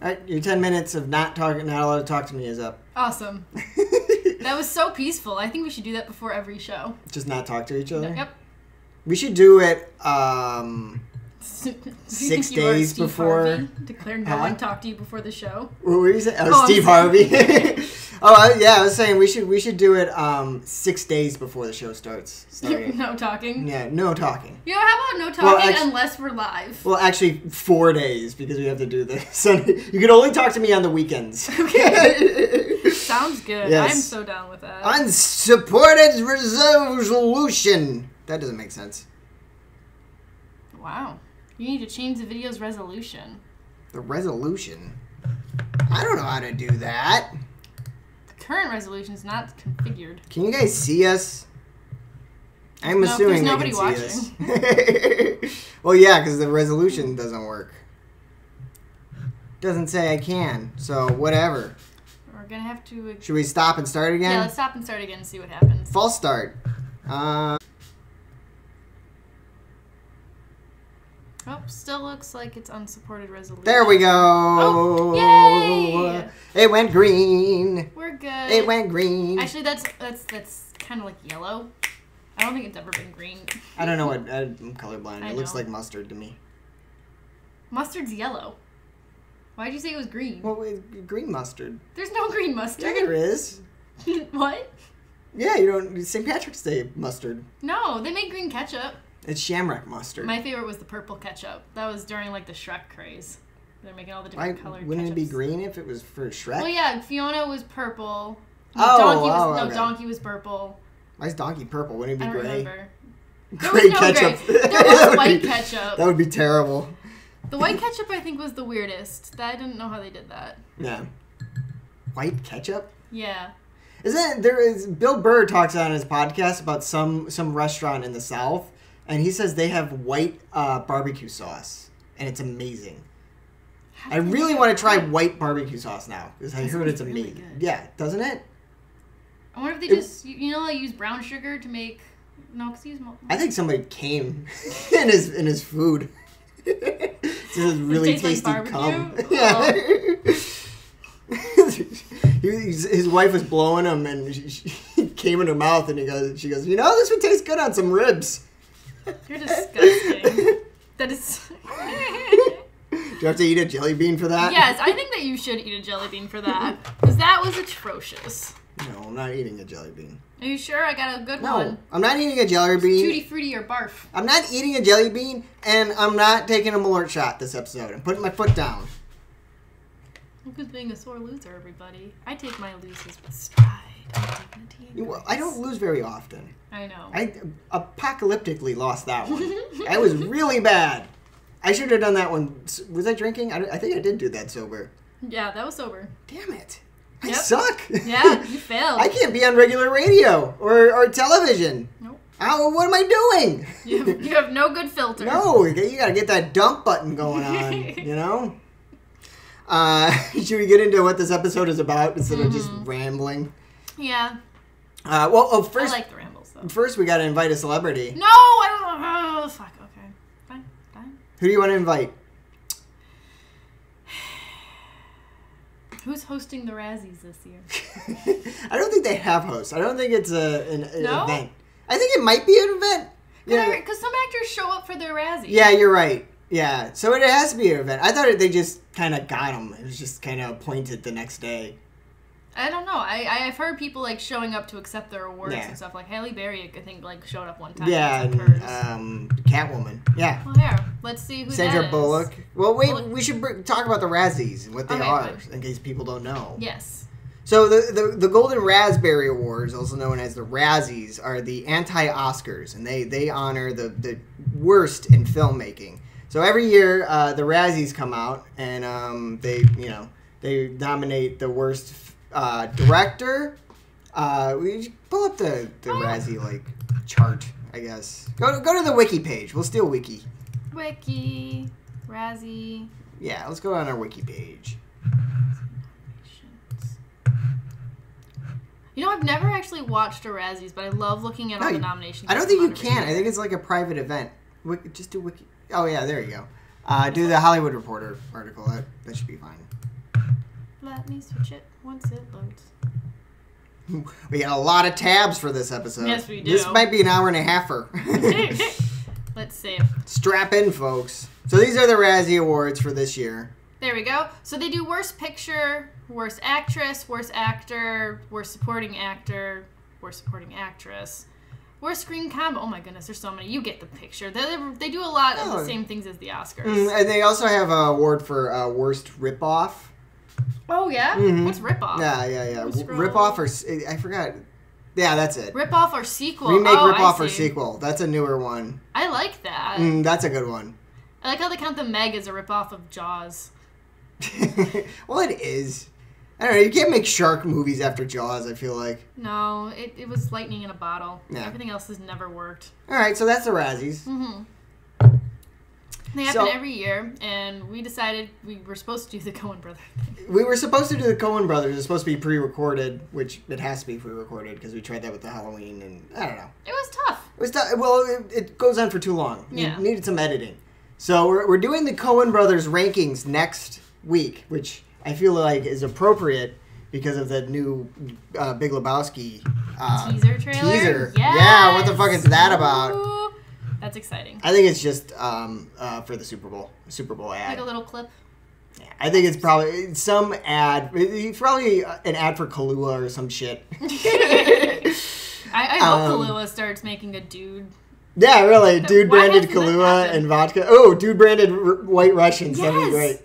All right, your 10 minutes of not allowed to talk to me is up. Awesome. That was so peaceful. I think we should do that before every show. Just not talk to each other? No, yep. We should do it 6 you are days Steve before. Harvey, declare no one talk to you before the show. What were you saying? Oh, Steve Harvey. Yeah, I was saying we should do it 6 days before the show starts. No talking? Yeah, no talking. You know, how about no talking unless we're live? Well, actually, 4 days because we have to do this. You can only talk to me on the weekends. Okay. Sounds good. Yes. I'm so down with that. Unsupported resolution. That doesn't make sense. Wow. You need to change the video's resolution. The resolution? I don't know how to do that. The current resolution is not configured. Can you guys see us? I'm assuming there's they nobody can see us. Well, yeah, because the resolution doesn't work. Doesn't say I can, so whatever. We're going to have to... Should we stop and start again? Yeah, let's stop and start again and see what happens. False start. Oh, still looks like it's unsupported resolution. There we go. Oh, yay! It went green. We're good. It went green. Actually, that's kind of like yellow. I don't think it's ever been green. I don't know what... I'm colorblind. It looks know. like mustard to me. Mustard's yellow. Why'd you say it was green? Well, green mustard. There's no green mustard. Yeah, there is. What? Yeah, you don't... St. Patrick's Day mustard. No, they make green ketchup. It's shamrock mustard. My favorite was the purple ketchup. That was during like the Shrek craze. They're making all the different colored wouldn't ketchups. it be green if it was for Shrek? Well, yeah, Fiona was purple. Okay. Donkey was purple. Why is Donkey purple? Wouldn't it be I don't gray? remember. Gray ketchup. Gray. There was white ketchup. That would be terrible. The white ketchup, I think, was the weirdest. I didn't know how they did that. Yeah. White ketchup? Yeah. Bill Burr talks on his podcast about some restaurant in the South, and he says they have white barbecue sauce, and it's amazing. I really want to try white barbecue sauce now, because I heard it's amazing. Really yeah, doesn't it? I wonder if they they use brown sugar to make... No, because they use... I think somebody came in his food. It's just really tasty like cum. Oh. Yeah. His wife was blowing him, and he came in her mouth, and she goes, you know, this would taste good on some ribs. You're disgusting. That is... Do you have to eat a jelly bean for that? Yes, I think that you should eat a jelly bean for that. Because that was atrocious. No, I'm not eating a jelly bean. Are you sure? I got a good one. No, I'm not eating a jelly bean. Tutti Frutti or barf. I'm not eating a jelly bean, and I'm not taking a Malort shot this episode. I'm putting my foot down. Look who's being a sore loser, everybody. I take my losses with stride. I don't lose very often. I know. I apocalyptically lost that one. That was really bad. I should have done that one. Was I drinking? I think I did do that sober. Yeah, that was sober. Damn it. I suck. Yeah, you failed. I can't be on regular radio or television. Nope. What am I doing? You have no good filter. No, you got to get that dump button going on, you know? Should we get into what this episode is about instead of just rambling? Yeah. First... I like the rambles, though. First, we got to invite a celebrity. No, I don't... Oh, fuck, okay. Fine. Who do you want to invite? Who's hosting the Razzies this year? I don't think they have hosts. I don't think it's an No? event. I think it might be an event. Because some actors show up for their Razzies. Yeah, you're right. Yeah, so it has to be an event. I thought they just kind of got them. It was just kind of appointed the next day. I don't know. I've heard people like showing up to accept their awards and stuff. Like Halle Berry, I think, like showed up one time. Yeah, and Catwoman. Yeah. Well, here, let's see who Sandra that is. Bullock. Well, wait, we should talk about the Razzies and what they are, fine. in case people don't know. Yes. So the Golden Raspberry Awards, also known as the Razzies, are the anti-Oscars, and they honor the worst in filmmaking. So every year, the Razzies come out, and they nominate the worst director. We pull up the Razzie chart, I guess. Go to the wiki page. We'll steal wiki. Wiki, Razzie. Yeah, let's go on our wiki page. You know, I've never actually watched a Razzies, but I love looking at all the nominations. I don't think you can. I think it's like a private event. Just do wiki. Oh yeah, there you go. Do the Hollywood Reporter article. That should be fine. Let me switch it once it loads. We got a lot of tabs for this episode. Yes, we do. This might be an hour and a halfer. Let's see. Strap in, folks. So these are the Razzie Awards for this year. There we go. So they do Worst Picture, Worst Actress, Worst Actor, Worst Supporting Actor, Worst Supporting Actress, Worst Screen Combo. Oh my goodness, there's so many. You get the picture. They do a lot of the same things as the Oscars. And they also have an award for Worst Ripoff. Oh, yeah? Mm-hmm. What's Ripoff? Yeah. Ripoff or... I forgot. Yeah, that's it. Ripoff or sequel. Remake, ripoff, or sequel. That's a newer one. I like that. That's a good one. I like how they count the Meg as a ripoff of Jaws. Well, it is. I don't know. You can't make shark movies after Jaws, I feel like. No, it was lightning in a bottle. Yeah. Everything else has never worked. All right, so that's the Razzies. Mm-hmm. They happen every year, and we decided we were supposed to do the Coen Brothers thing. We were supposed to do the Coen Brothers. It's supposed to be pre-recorded, which it has to be pre-recorded because we tried that with the Halloween, and I don't know. It was tough. It was tough. Well, it goes on for too long. Yeah. You needed some editing. So we're doing the Coen Brothers rankings next week, which I feel like is appropriate because of the new Big Lebowski teaser trailer. Teaser. Yes. Yeah, what the fuck is that about? Ooh, that's exciting. I think it's just for the Super Bowl ad. Like a little clip. Yeah, I think it's probably some ad. It's probably an ad for Kahlua or some shit. I hope Kahlua starts making a dude. Yeah, really. Dude Why branded hasn't that Kahlua happened? and vodka. Oh, dude branded White Russians. Yes. That'd be great.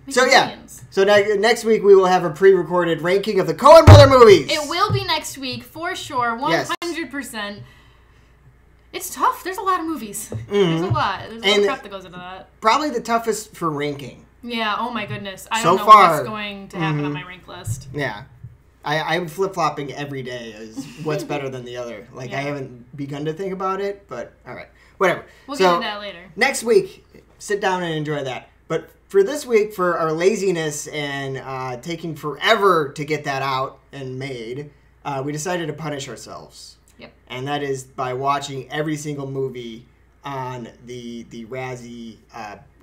Make So yeah. millions. So next week we will have a pre-recorded ranking of the Coen Brother movies. It will be next week for sure, 100%. It's tough. There's a lot of movies. There's a lot. There's a lot of prep that goes into that. Probably the toughest for ranking. Yeah. Oh my goodness. I So don't know far, what's going to happen on my rank list. Yeah. I'm flip-flopping every day as what's better than the other. Like, Yeah. I haven't begun to think about it, but all right. Whatever. We'll So, get into that later. next week, sit down and enjoy that. But for this week, for our laziness and taking forever to get that out and made, we decided to punish ourselves. Yep. And that is by watching every single movie on the Razzie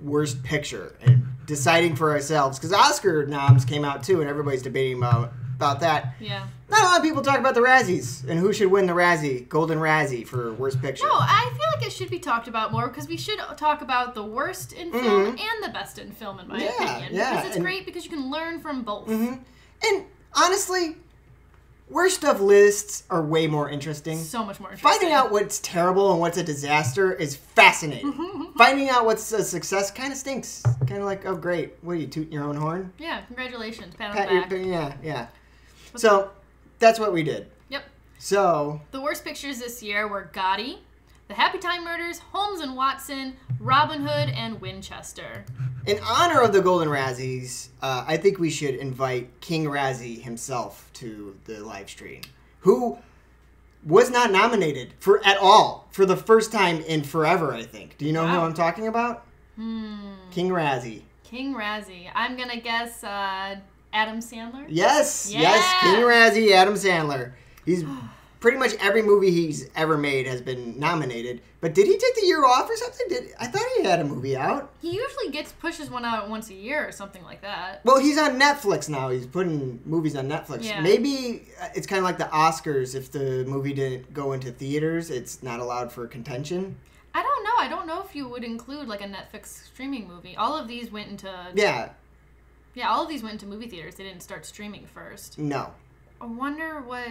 Worst Picture and deciding for ourselves. Because Oscar noms came out too, and everybody's debating about that. Yeah. Not a lot of people talk about the Razzies and who should win the Razzie, Golden Razzie for Worst Picture. No, I feel like it should be talked about more because we should talk about the worst in film and the best in film, in my opinion. Yeah, because it's great because you can learn from both. And honestly, worst of lists are way more interesting. So much more interesting. Finding out what's terrible and what's a disaster is fascinating. Finding out what's a success kind of stinks. Kind of like, oh great, what are you, tooting your own horn? Yeah, congratulations. Pat on the back. Yeah. So, that's what we did. Yep. So, The worst pictures this year were Gotti, The Happy Time Murders, Holmes and Watson, Robin Hood, and Winchester. in honor of the Golden Razzies, I think we should invite King Razzie himself to the live stream, who was not nominated at all for the first time in forever, I think. Do you know who I'm talking about? King Razzie. King Razzie. I'm going to guess Adam Sandler? Yes, Yeah. King Razzie, Adam Sandler. He's pretty much every movie he's ever made has been nominated. But did he take the year off or something? I thought he had a movie out. He usually pushes one out once a year or something like that. Well, he's on Netflix now. He's putting movies on Netflix. Yeah. Maybe it's kind of like the Oscars. If the movie didn't go into theaters, it's not allowed for contention. I don't know. I don't know if you would include like a Netflix streaming movie. All of these went into... Yeah, all of these went into movie theaters. They didn't start streaming first. No. I wonder what...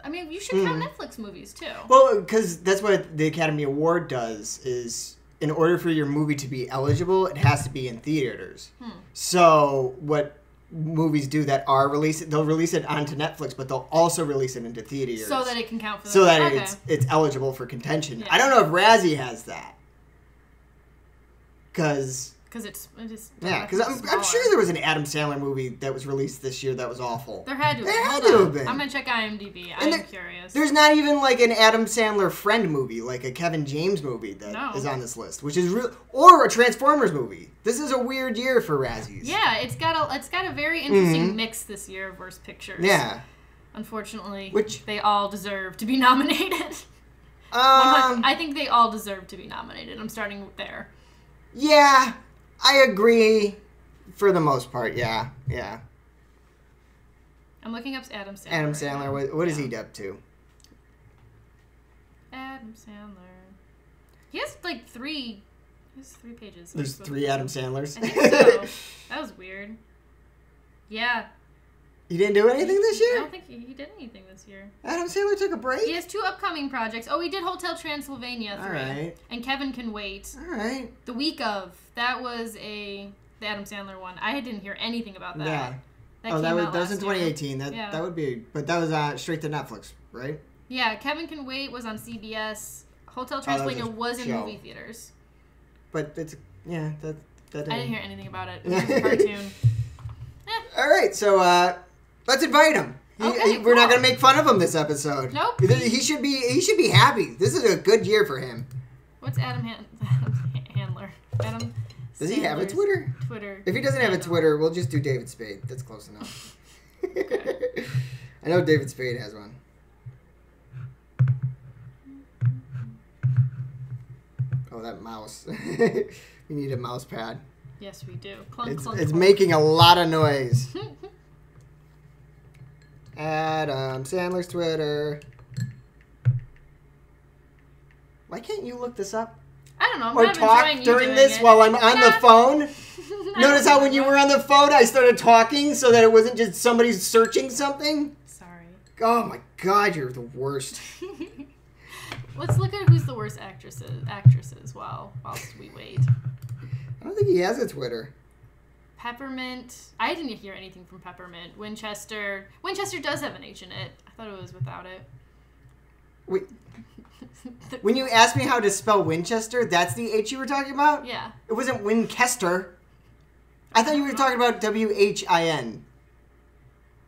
I mean, you should count Netflix movies, too. Well, because that's what the Academy Award does, is in order for your movie to be eligible, it has to be in theaters. So what movies do that are released, they'll release it onto Netflix, but they'll also release it into theaters. So that it can count for So that okay. it's eligible for contention. Yeah. I don't know if Razzie has that. Because it's I'm sure there was an Adam Sandler movie that was released this year that was awful. There had to have been. There had Hold to on. have been. I'm going to check IMDb. And I'm curious. There's not even like an Adam Sandler friend movie, like a Kevin James movie that is on this list, which is real, or a Transformers movie. This is a weird year for Razzies. Yeah, it's got a very interesting mix this year of Worst Pictures. Yeah. Unfortunately, Which they all deserve to be nominated. I think they all deserve to be nominated. I'm starting there. Yeah, I agree. For the most part, yeah. I'm looking up Adam Sandler. Adam Sandler, what is he up to? Adam Sandler. He has like 3 pages. There's 3 Adam Sandlers? I think so. That was weird. Yeah. He didn't do anything this year? I don't think he did anything this year. Adam Sandler took a break? He has 2 upcoming projects. Oh, he did Hotel Transylvania 3. All right. And Kevin Can Wait. All right. The Week Of. That was the Adam Sandler one. I didn't hear anything about that. Yeah. That was in 2018. That would be, but that was straight to Netflix, right? Yeah, Kevin Can Wait was on CBS. Hotel Transylvania was in movie theaters. But it's that. I didn't hear anything about it. It was a cartoon. All right, so let's invite him. We're not gonna make fun of him this episode. Nope. He should be happy. This is a good year for him. What's Adam Handler? Adam. Does he have a Twitter? Twitter. If he doesn't have a Twitter, we'll just do David Spade. That's close enough. Okay. I know David Spade has one. Oh, that mouse. We need a mouse pad. Yes, we do. Clunk, clunk, It's clunk. making a lot of noise. Adam Sandler's Twitter. Why can't you look this up? I don't know. I'm or not talk enjoying you during doing this it. while I'm on the phone? I Notice don't how when you know. were on the phone, I started talking so that it wasn't just somebody searching something? Sorry. Oh my god, you're the worst. Let's look at who's the worst actresses whilst we wait. I don't think he has a Twitter. Peppermint. I didn't hear anything from Peppermint. Winchester. Winchester does have an H in it. I thought it was without it. Wait. When you asked me how to spell Winchester, that's the H you were talking about? Yeah. It wasn't Winchester. I thought you were talking about WHIN.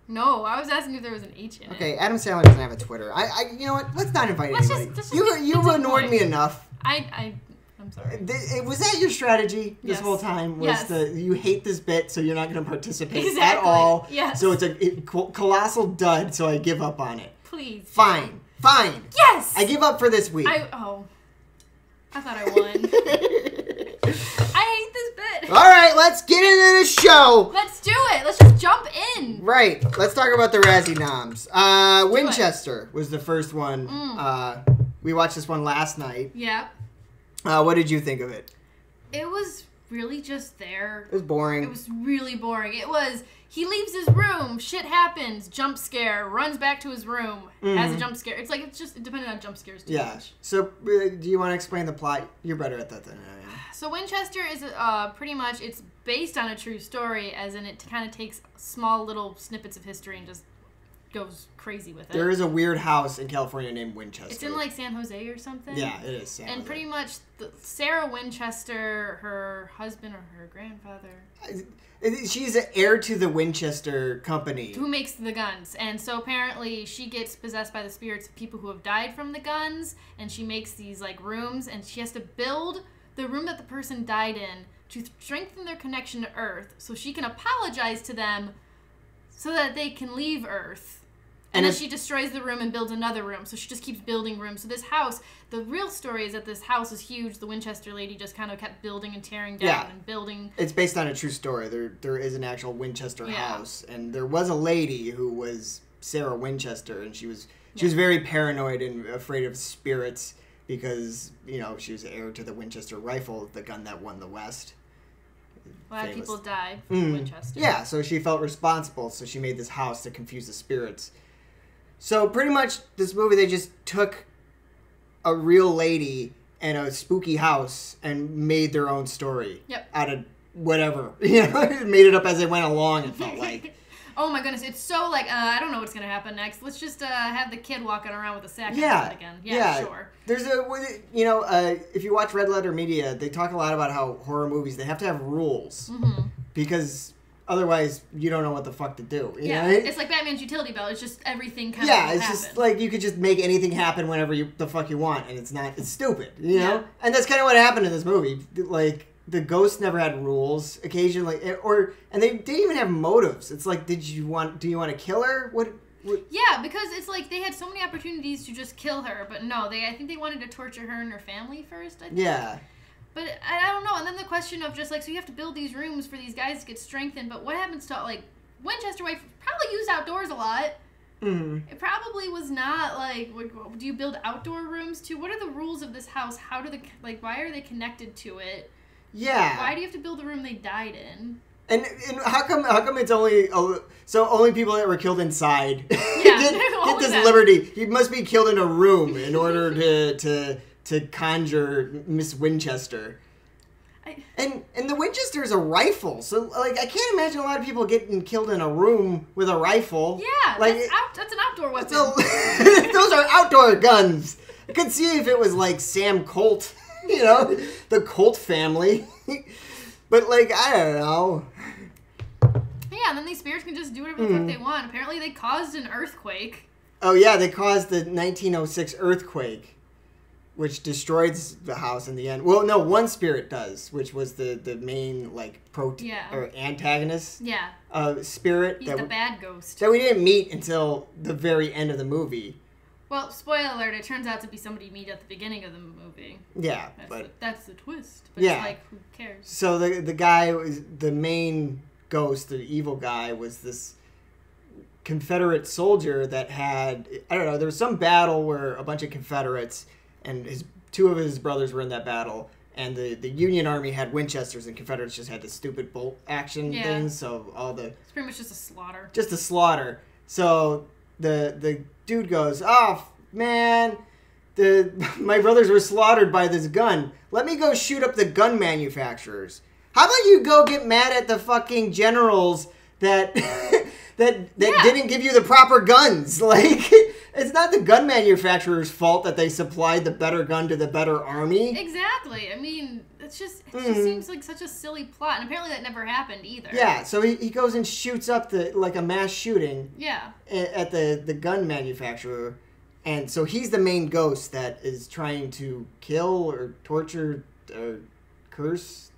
No, I was asking if there was an H in it. Okay, Adam Sandler doesn't have a Twitter. You know what? Let's not invite anybody. You annoyed me enough. I'm sorry. Was that your strategy this Yes. whole time? Was Yes. you hate this bit, so you're not going to participate at Exactly. all? Yes. So it's a colossal dud, so I give up on it. Please. Fine. Yes! I give up for this week. I thought I won. I hate this bit. All right, let's get into the show. Let's do it. Let's just jump in. Right. Let's talk about the Razzie noms. Winchester was the first one. We watched this one last night. Yeah. What did you think of it? It was really just there. It was boring. It was really boring. It was, he leaves his room, shit happens, jump scare, runs back to his room, has a jump scare. It's like, it's just dependent on jump scares too much. So, do you want to explain the plot? You're better at that than I am. So Winchester is pretty much, it's based on a true story, as in it kind of takes small little snippets of history and just goes crazy with it. There is a weird house in California named Winchester. It's in like San Jose or something. Yeah, it is. San And Jose. pretty much Sarah Winchester, her husband or her grandfather, She's an heir to the Winchester company. who makes the guns. And so apparently she gets possessed by the spirits of people who have died from the guns, and she makes these like rooms, and she has to build the room that the person died in to strengthen their connection to Earth, so she can apologize to them so that they can leave Earth. And then she destroys the room and builds another room. So she just keeps building rooms. So this house, the real story is that this house is huge. The Winchester lady just kind of kept building and tearing down and building. It's based on a true story. There is an actual Winchester house. And there was a lady who was Sarah Winchester. And she was very paranoid and afraid of spirits because, she was heir to the Winchester rifle, the gun that won the West. A lot of Famous. people died from Winchester. Yeah, so she felt responsible. So she made this house to confuse the spirits. So pretty much this movie, they just took a real lady and a spooky house and made their own story. Yep. Out of whatever. Made it up as they went along, it felt like. Oh my goodness, it's so like, I don't know what's going to happen next. Let's just have the kid walking around with a sack on his head again. Yeah, sure. There's if you watch Red Letter Media, they talk a lot about how horror movies, they have to have rules. Mm-hmm. Because otherwise, you don't know what the fuck to do. You know? It's like Batman's utility belt. It's just everything kind of happen. Just like you could just make anything happen whenever the fuck you want, and it's stupid, you know? And that's kind of what happened in this movie. Like, the ghosts never had rules. Occasionally, and they didn't even have motives. It's like, do you want to kill her? What? Yeah, because it's like they had so many opportunities to just kill her, but no, I think they wanted to torture her and her family first. I think. Yeah. But I don't know. And then the question of just, like, so you have to build these rooms for these guys to get strengthened, but what happens to, like, Winchester wife probably used outdoors a lot. Mm-hmm. It probably was not, like, do you build outdoor rooms too? What are the rules of this house? How do why are they connected to it? Yeah. Why do you have to build the room they died in? And how come it's only people that were killed inside get this liberty? He must be killed in a room in order to conjure Miss Winchester. And the Winchester is a rifle, so like I can't imagine a lot of people getting killed in a room with a rifle. Yeah, like that's an outdoor weapon. Those are outdoor guns. I could see if it was like Sam Colt, the Colt family. But like I don't know. Yeah, and then these spirits can just do whatever the fuck they want. Apparently, they caused an earthquake. Oh yeah, they caused the 1906 earthquake. Which destroys the house in the end. Well, no, one spirit does, which was the main like or antagonist. Yeah. Spirit. He's the bad ghost. That we didn't meet until the very end of the movie. Well, spoiler alert! It turns out to be somebody you meet at the beginning of the movie. Yeah, that's the twist. But yeah, it's like, who cares? So the guy was the main ghost, the evil guy, was this Confederate soldier that had there was some battle where a bunch of Confederates. And two of his brothers were in that battle, and the Union Army had Winchesters, and Confederates just had the stupid bolt action things. So it's pretty much just a slaughter. Just a slaughter. So the dude goes, "Oh man, my brothers were slaughtered by this gun. Let me go shoot up the gun manufacturers. How about you go get mad at the fucking generals that didn't give you the proper guns? Like." It's not the gun manufacturer's fault that they supplied the better gun to the better army. Exactly. I mean, it just seems like such a silly plot. And apparently that never happened either. Yeah, so he goes and shoots up a mass shooting. Yeah. At the gun manufacturer. And so he's the main ghost that is trying to kill or torture or curse.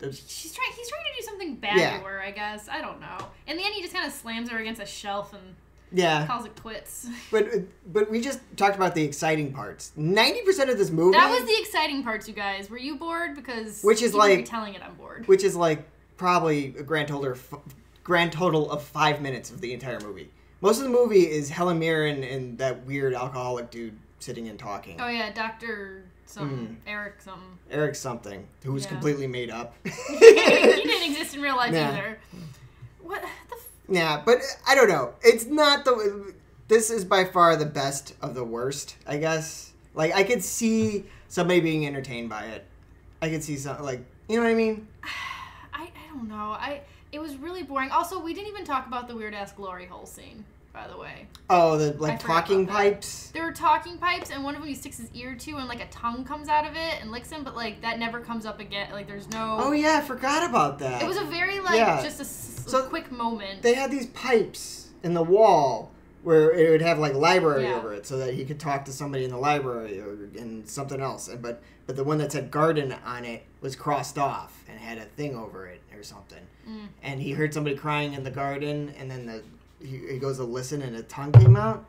He's trying to do something bad to her, I guess. I don't know. In the end, he just kind of slams her against a shelf and... Yeah. Calls it quits. But we just talked about the exciting parts. 90% of this movie... That was the exciting parts, you guys. Were you bored? Because you were retelling it, I'm bored. Which is like probably a grand total of 5 minutes of the entire movie. Most of the movie is Helen Mirren and that weird alcoholic dude sitting and talking. Oh yeah, Dr. Eric something. Eric something, who was completely made up. He didn't exist in real life either. What the Yeah, but I don't know. It's not this is by far the best of the worst, I guess. Like, I could see somebody being entertained by it. I could see some, like, you know what I mean? I don't know. It was really boring. Also, we didn't even talk about the weird-ass glory hole scene, by the way. Oh, the, like, talking pipes? There were talking pipes, and one of them he sticks his ear to, and, like, a tongue comes out of it and licks him, but, like, that never comes up again. Like, there's no... Oh, yeah, I forgot about that. It was a very, just a quick moment. They had these pipes in the wall where it would have, like, library over it so that he could talk to somebody in the library and something else. But the one that said garden on it was crossed off and had a thing over it or something. And he heard somebody crying in the garden, and then he goes to listen, and a tongue came out.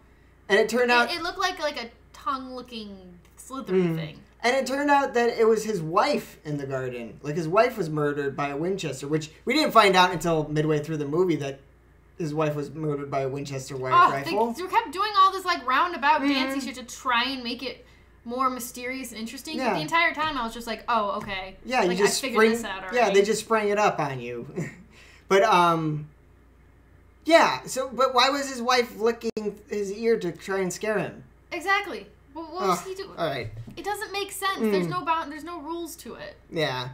And it turned out... It looked like a tongue-looking slithery thing. And it turned out that it was his wife in the garden. Like, his wife was murdered by a Winchester, which we didn't find out until midway through the movie that his wife was murdered by a Winchester rifle. They kept doing all this, like, roundabout dancing shit to try and make it more mysterious and interesting. Yeah. But the entire time I was just like, oh, okay. Yeah, like, you just I figured this out already. Yeah, they just sprang it up on you. But, yeah, but why was his wife licking his ear to try and scare him? Exactly. What was he doing? All right. It doesn't make sense. There's no rules to it. Yeah.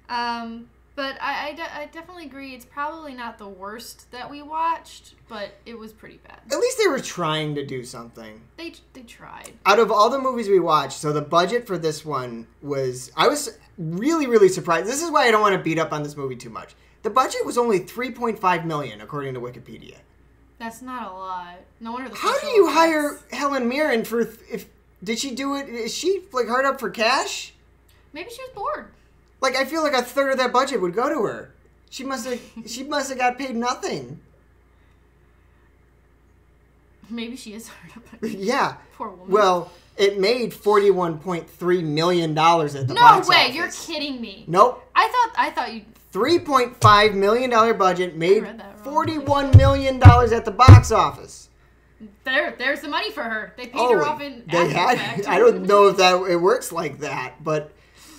But I definitely agree. It's probably not the worst that we watched, but it was pretty bad. At least they were trying to do something. They tried. Out of all the movies we watched, so the budget for this one was... I was really, really surprised. This is why I don't want to beat up on this movie too much. The budget was only $3.5 million, according to Wikipedia. That's not a lot. No wonder the... How do you hire Helen Mirren for... Did she do it... Is she, like, hard up for cash? Maybe she was bored. Like, I feel like a third of that budget would go to her. She must have got paid nothing. Maybe she is hard up. Yeah. Poor woman. Well, It made $41.3 million at the box office. No way, you're kidding me. Nope. I thought you... $3.5 million budget made read that $41 million at the box office. There's the money for her. They paid her off in they had. Effect. I don't know if it works like that, but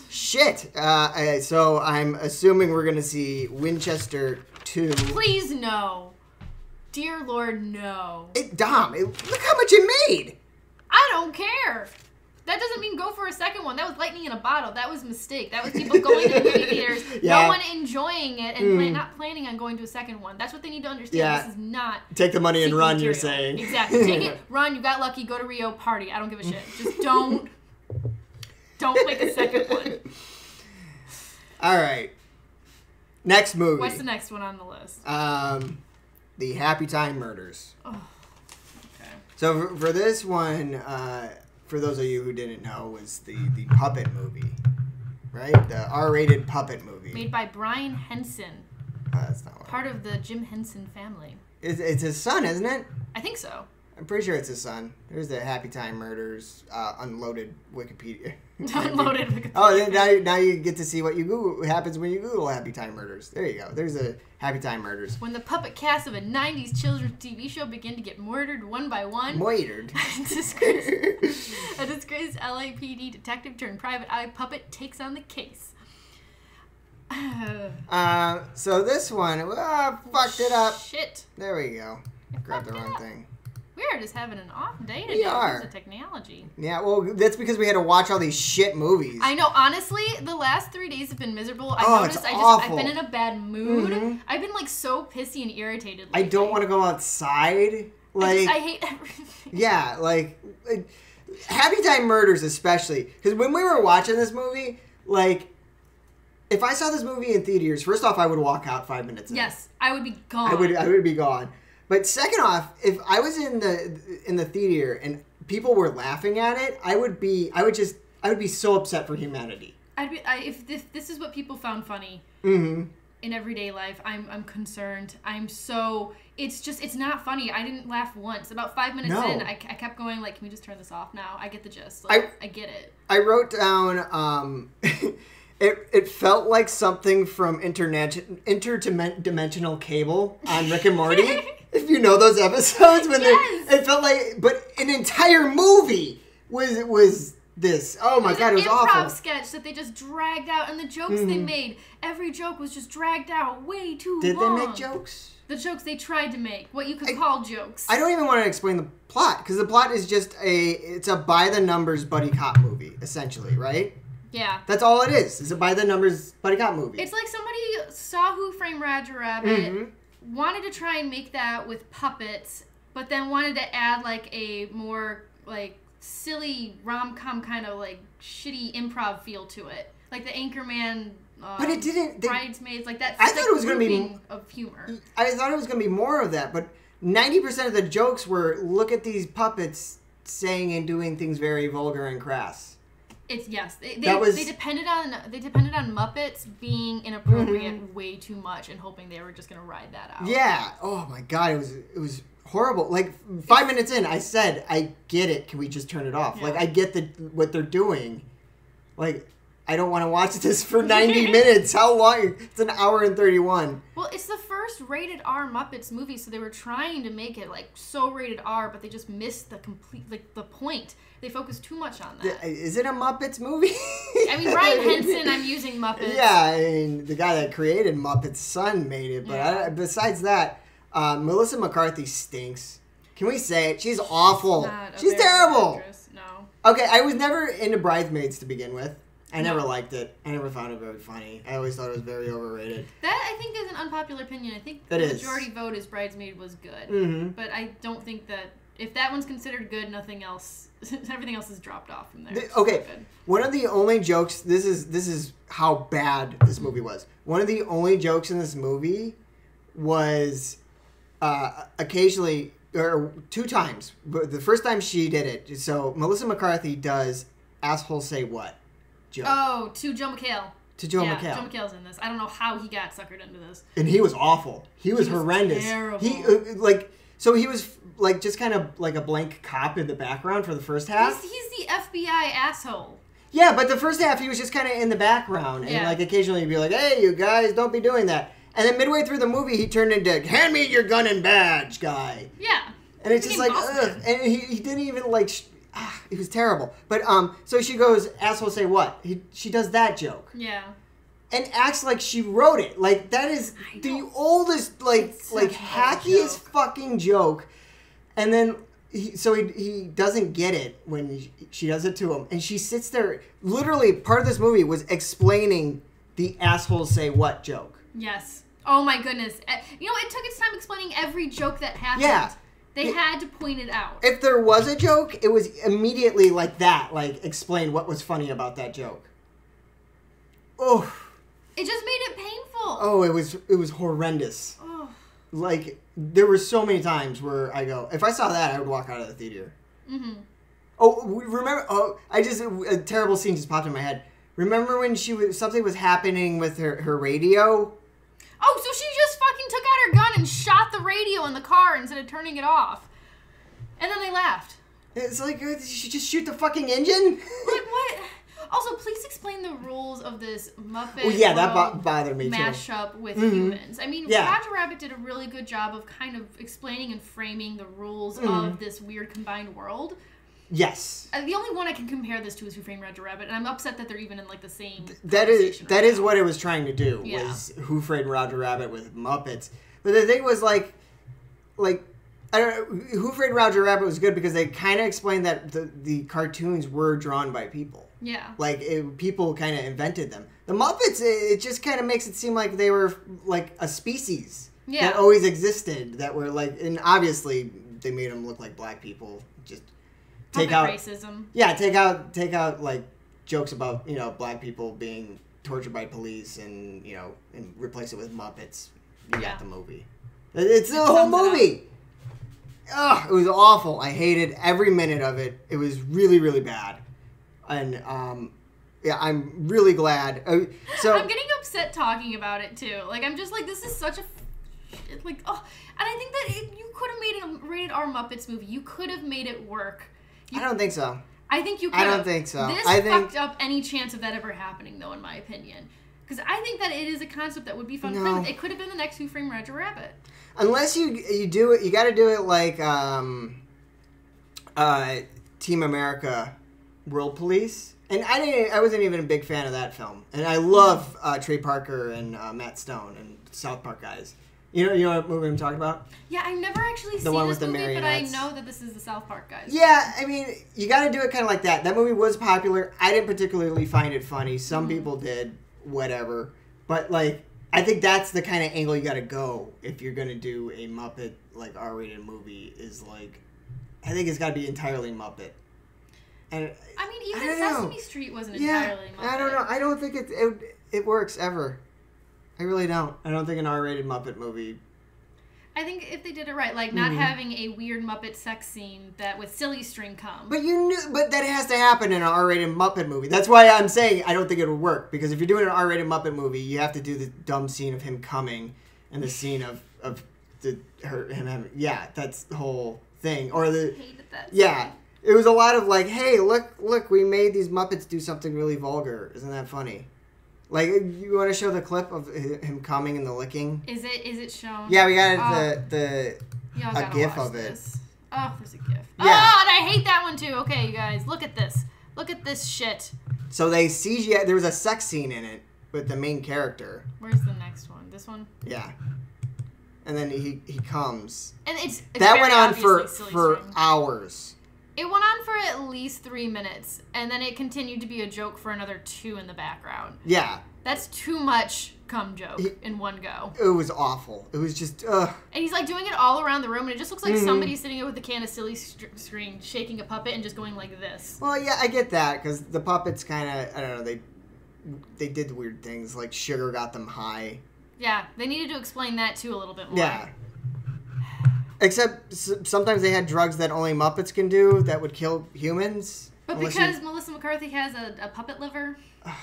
shit. So I'm assuming we're gonna see Winchester 2. Please no, dear Lord, no. Look how much it made. I don't care. That doesn't mean go for a second one. That was lightning in a bottle. That was a mistake. That was people going to the movie theaters, no one enjoying it, and not planning on going to a second one. That's what they need to understand. Yeah. This is not... Take the money and run, material. You're saying. Exactly. Take it, run, you got lucky, go to Rio, party. I don't give a shit. Just don't make a second one. All right. Next movie. What's the next one on the list? The Happy Time Murders. Oh, okay. So for this one... for those of you who didn't know, was the puppet movie, right? The R-rated puppet movie. Made by Brian Henson. That's not what part of the Jim Henson family. It's his son, isn't it? I think so. I'm pretty sure it's his son. There's the Happy Time Murders unloaded Wikipedia. Unloaded Wikipedia. Oh, now you get to see what happens when you Google Happy Time Murders. There you go. There's a Happy Time Murders. When the puppet cast of a 90s children's TV show begin to get murdered one by one. Murdered. A disgraced LAPD detective turned private eye puppet takes on the case. So this one, fucked it up. Shit. There we go. Grabbed the wrong thing. We are just having an off day today. We are. Because of technology. Yeah, well, that's because we had to watch all these shit movies. I know. Honestly, the last 3 days have been miserable. I noticed it's awful. I've been in a bad mood. Mm-hmm. I've been like so pissy and irritated lately. I don't want to go outside. I hate everything. Yeah, like Happy Time Murders especially. Because when we were watching this movie, like, if I saw this movie in theaters, first off, I would walk out 5 minutes in. Yes, I would be gone. I would be gone. But second off, if I was in the theater and people were laughing at it, I would be so upset for humanity. If this is what people found funny in everyday life, I'm concerned. It's not funny. I didn't laugh once. About 5 minutes in, I kept going like, can we just turn this off now? I get the gist. Like, I get it. I wrote down, It felt like something from interdimensional cable on Rick and Morty. If you know those episodes when it felt like, but an entire movie was this. Oh my god, it was awful. Improv sketch that they just dragged out, and the jokes they made, every joke was just dragged out way too long. Did they make jokes? The jokes they tried to make, what you could call jokes. I don't even want to explain the plot because the plot is just it's a by the numbers buddy cop movie essentially, right? Yeah. That's all it is. It's a by-the-numbers buddy cop movie. It's like somebody saw Who Framed Roger Rabbit, wanted to try and make that with puppets, but then wanted to add, like, a more, like, silly rom-com kind of, like, shitty improv feel to it. Like the Anchorman, but it didn't... Bridesmaids, like that. I thought it was going to be... of humor. I thought it was going to be more of that, but 90% of the jokes were, look at these puppets saying and doing things very vulgar and crass. They depended on Muppets being inappropriate way too much and hoping they were just gonna ride that out. Yeah. Oh my god, it was horrible. Like 5 minutes in, I said, I get it. Can we just turn it off? Yeah. Like I get what they're doing. Like I don't want to watch this for 90 minutes. How long? It's an hour and 31. Well, it's the first rated R Muppets movie, so they were trying to make it like so rated R, but they just missed the point. They focused too much on that. Is it a Muppets movie? I mean, Brian Henson, I'm using Muppets. Yeah, I mean, the guy that created Muppets' son made it, but besides that, Melissa McCarthy stinks. Can we say it? She's awful. She's terrible. Actress. No. Okay, I was never into Bridesmaids to begin with. I never liked it. I never found it very funny. I always thought it was very overrated. That, I think, is an unpopular opinion. I think the majority vote is Bridesmaid was good. Mm-hmm. But I don't think that... If that one's considered good, nothing else... Everything else is dropped off from there. Okay, one of the only jokes... This is how bad this movie was. One of the only jokes in this movie was occasionally... Or 2 times. But the first time she did it... So, Melissa McCarthy does Asshole Say What? Joke. Oh, to Joe McHale. To Joe McHale. Joe McHale's in this. I don't know how he got suckered into this. And he was awful. He was horrendous. Terrible. He So he was like just kind of like a blank cop in the background for the first half. He's the FBI asshole. Yeah, but the first half he was just kind of in the background, and like occasionally he'd be like, "Hey, you guys, don't be doing that." And then midway through the movie, he turned into "Hand me your gun and badge" guy. Yeah. And it's just like, ugh. And he didn't even like. It was terrible. But so she goes, "Asshole, say what?" She does that joke. Yeah. And acts like she wrote it. Like that is the oldest, like hackiest fucking joke. And then he doesn't get it when she does it to him, and she sits there. Literally, part of this movie was explaining the "asshole say what" joke. Yes. Oh my goodness. You know, it took its time explaining every joke that happened. Yeah. They had to point it out. If there was a joke, it was immediately like that. Like, explain what was funny about that joke. Oh. It just made it painful. Oh, it was horrendous. Oh. Like, there were so many times where I go, if I saw that, I would walk out of the theater. Mm-hmm. Oh, remember? Oh, a terrible scene just popped in my head. Remember when something was happening with her radio? Oh, so she just fucking took out her gun and shot the radio in the car instead of turning it off. And then they laughed. It's like, did she just shoot the fucking engine? Like, what? Also, please explain the rules of this Muppet that bothered me mashup with humans. I mean, Roger Rabbit did a really good job of kind of explaining and framing the rules of this weird combined world. Yes. The only one I can compare this to is Who Framed Roger Rabbit, and I'm upset that they're even in like the same. That is what it was trying to do. Was Who Framed Roger Rabbit with Muppets. But the thing was like I don't know. Who Framed Roger Rabbit was good because they kind of explained that the cartoons were drawn by people. Yeah. Like people kind of invented them. The Muppets, it just kind of makes it seem like they were like a species that always existed. That were like, and obviously they made them look like black people. Just. Take out racism. Yeah, take out like jokes about, you know, black people being tortured by police and, you know, and replace it with Muppets. You got the movie. It's the whole movie. Ugh, it was awful. I hated every minute of it. It was really, really bad. And yeah, I'm really glad. So I'm getting upset talking about it too. Like I'm just like, this is such a like, oh, and I think that you could have made a rated R Muppets movie. You could have made it work. I don't think so. I think you could. I don't think so. This fucked up any chance of that ever happening, though, in my opinion. Because I think that it is a concept that would be fun to play with. It could have been the next Who Framed Roger Rabbit. Unless you do it, you got to do it like Team America World Police. And I wasn't even a big fan of that film. And I love Trey Parker and Matt Stone and South Park guys. You know what movie I'm talking about? Yeah, I've never actually seen this movie, but I know that this is the South Park guys. Yeah, I mean, you got to do it kind of like that. That movie was popular. I didn't particularly find it funny. Some people did, whatever. But, like, I think that's the kind of angle you got to go if you're going to do a Muppet, like, R-rated movie is, like, I think it's got to be entirely Muppet. And I mean, even Sesame Street wasn't entirely Muppet. I don't know. I don't think it works ever. I really don't. I don't think an R-rated Muppet movie. I think if they did it right, like not having a weird Muppet sex scene that with silly string come. But that has to happen in an R-rated Muppet movie. That's why I'm saying I don't think it would work, because if you're doing an R-rated Muppet movie, you have to do the dumb scene of him coming and the scene of him having, that's the whole thing. Or the I hated that scene. It was a lot of like, hey, look, we made these Muppets do something really vulgar. Isn't that funny? Like, you want to show the clip of him coming and the licking? Is it shown? Yeah, we got a GIF of it. This. Oh, there's a GIF. Yeah. Oh, and I hate that one too. Okay, you guys, look at this. Look at this shit. So they CGI. There was a sex scene in it with the main character. Where's the next one? This one? Yeah. And then he comes. And it's that went on for hours. It went on for at least 3 minutes, and then it continued to be a joke for another 2 in the background. Yeah. That's too much cum joke in one go. It was awful. It was just, ugh. And he's, like, doing it all around the room, and it just looks like somebody sitting there with a can of silly string, shaking a puppet, and just going like this. Well, yeah, I get that, because the puppets kind of, I don't know, they did weird things, like sugar got them high. Yeah, they needed to explain that, too, a little bit more. Yeah. Except sometimes they had drugs that only Muppets can do that would kill humans. But because Melissa McCarthy has a puppet liver? I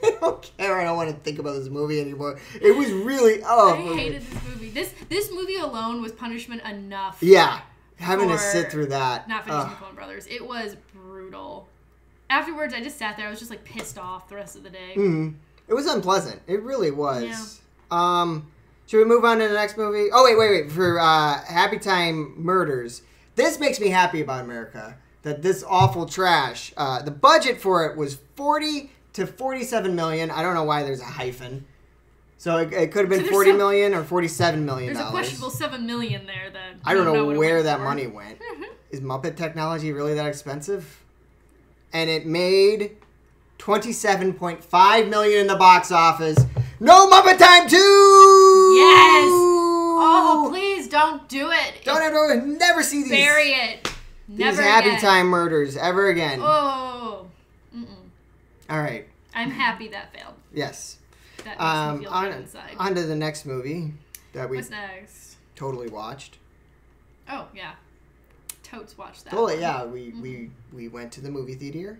don't care. don't care. I don't want to think about this movie anymore. It was really I hated this movie. This movie alone was punishment enough. Yeah, having to sit through that. Not finishing Coen Brothers. It was brutal. Afterwards, I just sat there. I was just like pissed off the rest of the day. Mm-hmm. It was unpleasant. It really was. Yeah. Should we move on to the next movie? Oh, wait. For Happy Time Murders. This makes me happy about America. That this awful trash. The budget for it was $40 to $47 million. I don't know why there's a hyphen. So it could have been $40 million or $47 million. There's a questionable $7 million there that I don't know where that money went. Is Muppet technology really that expensive? And it made $27.5 million in the box office. No Muppet Time 2! Yes! Oh, please don't do it. Don't ever, never see these. Bury it. Never these Happy again. Time Murders ever again. Oh. Mm-mm. All right. I'm happy that failed. Yes. That makes me feel good inside. On to the next movie that we What's next? totally watched. Oh, yeah. Totes watched that. Totally, yeah. We went to the movie theater.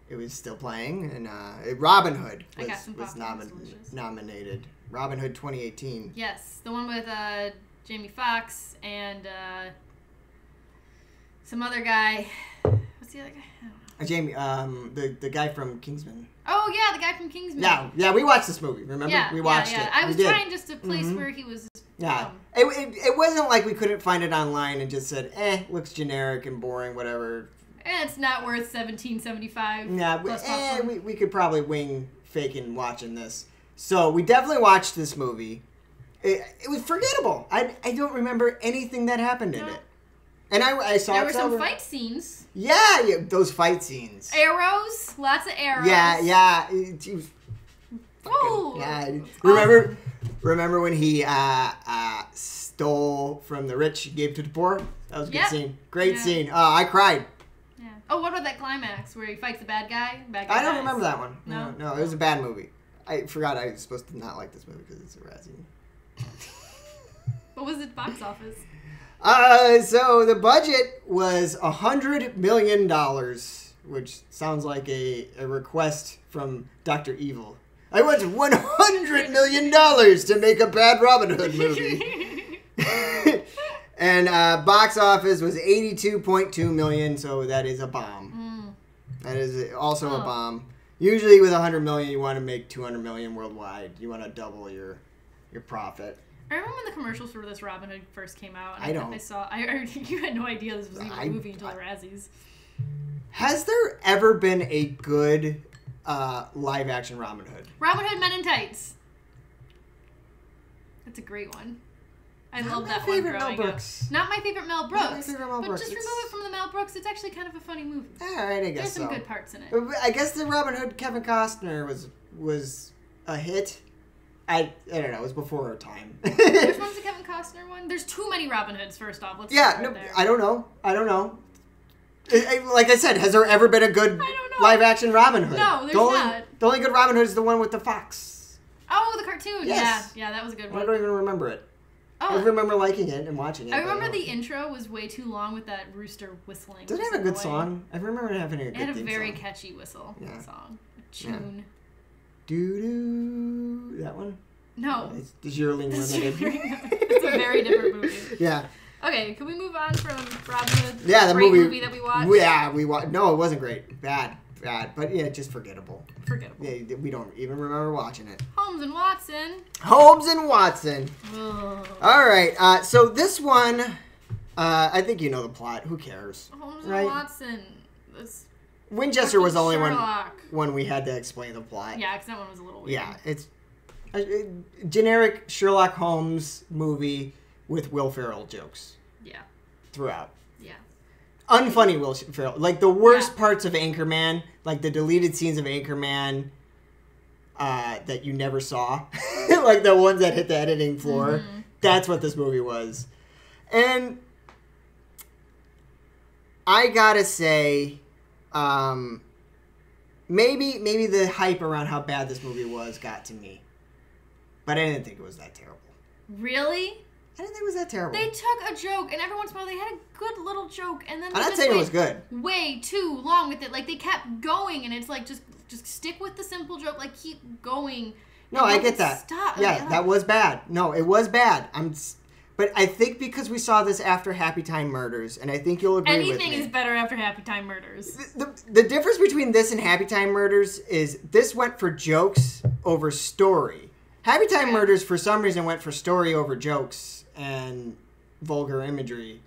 It was still playing, and Robin Hood was nominated. Robin Hood 2018. Yes, the one with Jamie Foxx and some other guy. What's the other guy? I don't know. Jamie, the guy from Kingsman. Oh yeah, the guy from Kingsman. Yeah, we watched this movie. Remember, we watched it. I was trying just to place where he was. Yeah, it wasn't like we couldn't find it online and just said, looks generic and boring, whatever. It's not worth $17.75. Yeah, we could probably wing faking watching this. So we definitely watched this movie. It was forgettable. I don't remember anything that happened in it. And I saw there were some fight scenes. Yeah, those fight scenes. Arrows, lots of arrows. Yeah. Oh. Yeah. Remember when he stole from the rich, gave to the poor? That was a good scene. Great scene. I cried. Yeah. Oh, what about that climax where he fights the bad guy? I don't remember that one. No, it was a bad movie. I forgot I was supposed to not like this movie because it's a Razzie. What was it box office? So the budget was $100 million, which sounds like a request from Dr. Evil. I want $100 million to make a bad Robin Hood movie. And box office was $82.2 million, so that is a bomb. That is also a bomb. Usually with $100 million, you want to make $200 million worldwide. You want to double your profit. I remember when the commercials for this Robin Hood first came out. I don't. You had no idea this was even a movie until the Razzies. Has there ever been a good live-action Robin Hood? Robin Hood Men in Tights. That's a great one. I love that one growing up. Not my favorite Mel Brooks. But just remove it from the Mel Brooks. It's actually kind of a funny movie. All right, I guess There's some good parts in it. I guess the Robin Hood Kevin Costner was a hit. I don't know. It was before our time. Which one's the Kevin Costner one? There's too many Robin Hoods. First off, let's start right there. I don't know. Like I said, has there ever been a good live-action Robin Hood? No, there's not. The only good Robin Hood is the one with the fox. Oh, the cartoon. Yes. Yeah, that was a good one. I don't even remember it. Oh, I remember liking it and watching it. I remember the intro was way too long with that rooster whistling. Did it have a good song? I remember it having a good theme song. It had a very song. catchy whistle song. A tune. Doo-doo. That one? No. It's Yearling Limited. It's a very different movie. Yeah. Okay, can we move on from Robin Hood? Yeah, the movie that we watched. Yeah, we watched. No, it wasn't great. Bad. But yeah, just forgettable. Yeah, we don't even remember watching it. Holmes and Watson. Ugh. All right. So this one, I think you know the plot. Who cares? Holmes and Watson. Winchester was the only one we had to explain the plot. Yeah, because that one was a little weird. Yeah, it's a generic Sherlock Holmes movie with Will Ferrell jokes. Yeah. Throughout. Yeah. Unfunny Will Ferrell. Like the worst parts of Anchorman, like the deleted scenes of Anchorman that you never saw. Like the ones that hit the editing floor. Mm-hmm. That's what this movie was. And I gotta say, maybe the hype around how bad this movie was got to me. But I didn't think it was that terrible. Really? I didn't think it was that terrible. They took a joke, and every once in a while they had a good little joke, and then I'm not saying it was good. Way too long with it. Like, they kept going, and it's like, just stick with the simple joke. Like, keep going. No, I get that. Stop. Yeah, that was bad. No, it was bad. But I think because we saw this after Happy Time Murders, and I think you'll agree with me. Anything is better after Happy Time Murders. The difference between this and Happy Time Murders is this went for jokes over story. Happy Time Murders, for some reason, went for story over jokes and vulgar imagery.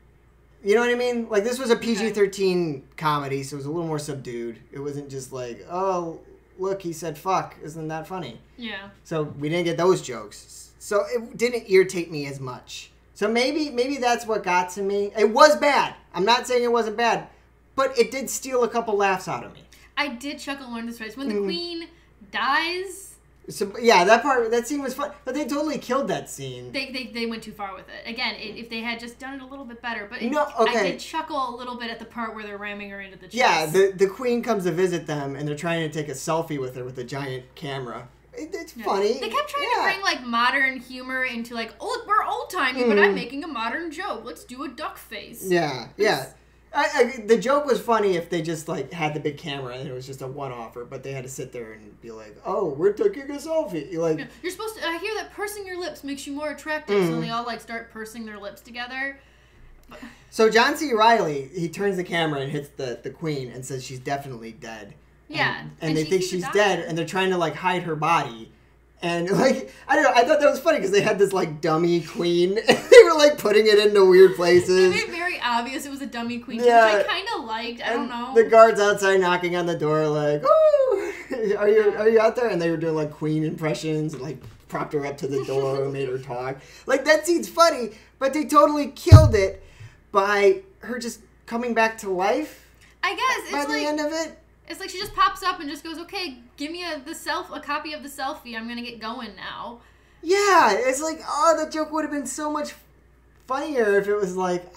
You know what I mean? Like, this was a PG-13 comedy, so it was a little more subdued. It wasn't just like, oh, look, he said fuck. Isn't that funny? Yeah. So we didn't get those jokes. So it didn't irritate me as much. So maybe that's what got to me. It was bad. I'm not saying it wasn't bad, but it did steal a couple laughs out of me. I did chuckle on this race. When the queen dies... So, yeah, that scene was fun, but they totally killed that scene. They went too far with it. Again, if they had just done it a little bit better, but okay. I did chuckle a little bit at the part where they're ramming her into the chest. Yeah, the queen comes to visit them, and they're trying to take a selfie with her with a giant camera. It's funny. They kept trying to bring, like, modern humor into, like, oh, we're old-timey, but I'm making a modern joke. Let's do a duck face. Yeah. The joke was funny if they just, like, had the big camera and it was just a one-offer, but they had to sit there and be like, oh, we're taking a selfie. Like, you're supposed to, I hear that pursing your lips makes you more attractive, so they all, like, start pursing their lips together. So John C. Reilly, he turns the camera and hits the queen and says she's definitely dead. Yeah. And they think she's dead, and they're trying to, like, hide her body. And, like, I don't know, I thought that was funny because they had this, like, dummy queen, and they were, like, putting it into weird places. They made it very obvious it was a dummy queen, which I kind of liked. I don't know. The guards outside knocking on the door, like, oh, are you out there? And they were doing, like, queen impressions, and, like, propped her up to the door and made her talk. Like, that scene's funny, but they totally killed it by her just coming back to life. I guess. It's by the end of it. It's like she just pops up and just goes, okay, give me a copy of the selfie. I'm going to get going now. Yeah, it's like, oh, the joke would have been so much funnier if it was like,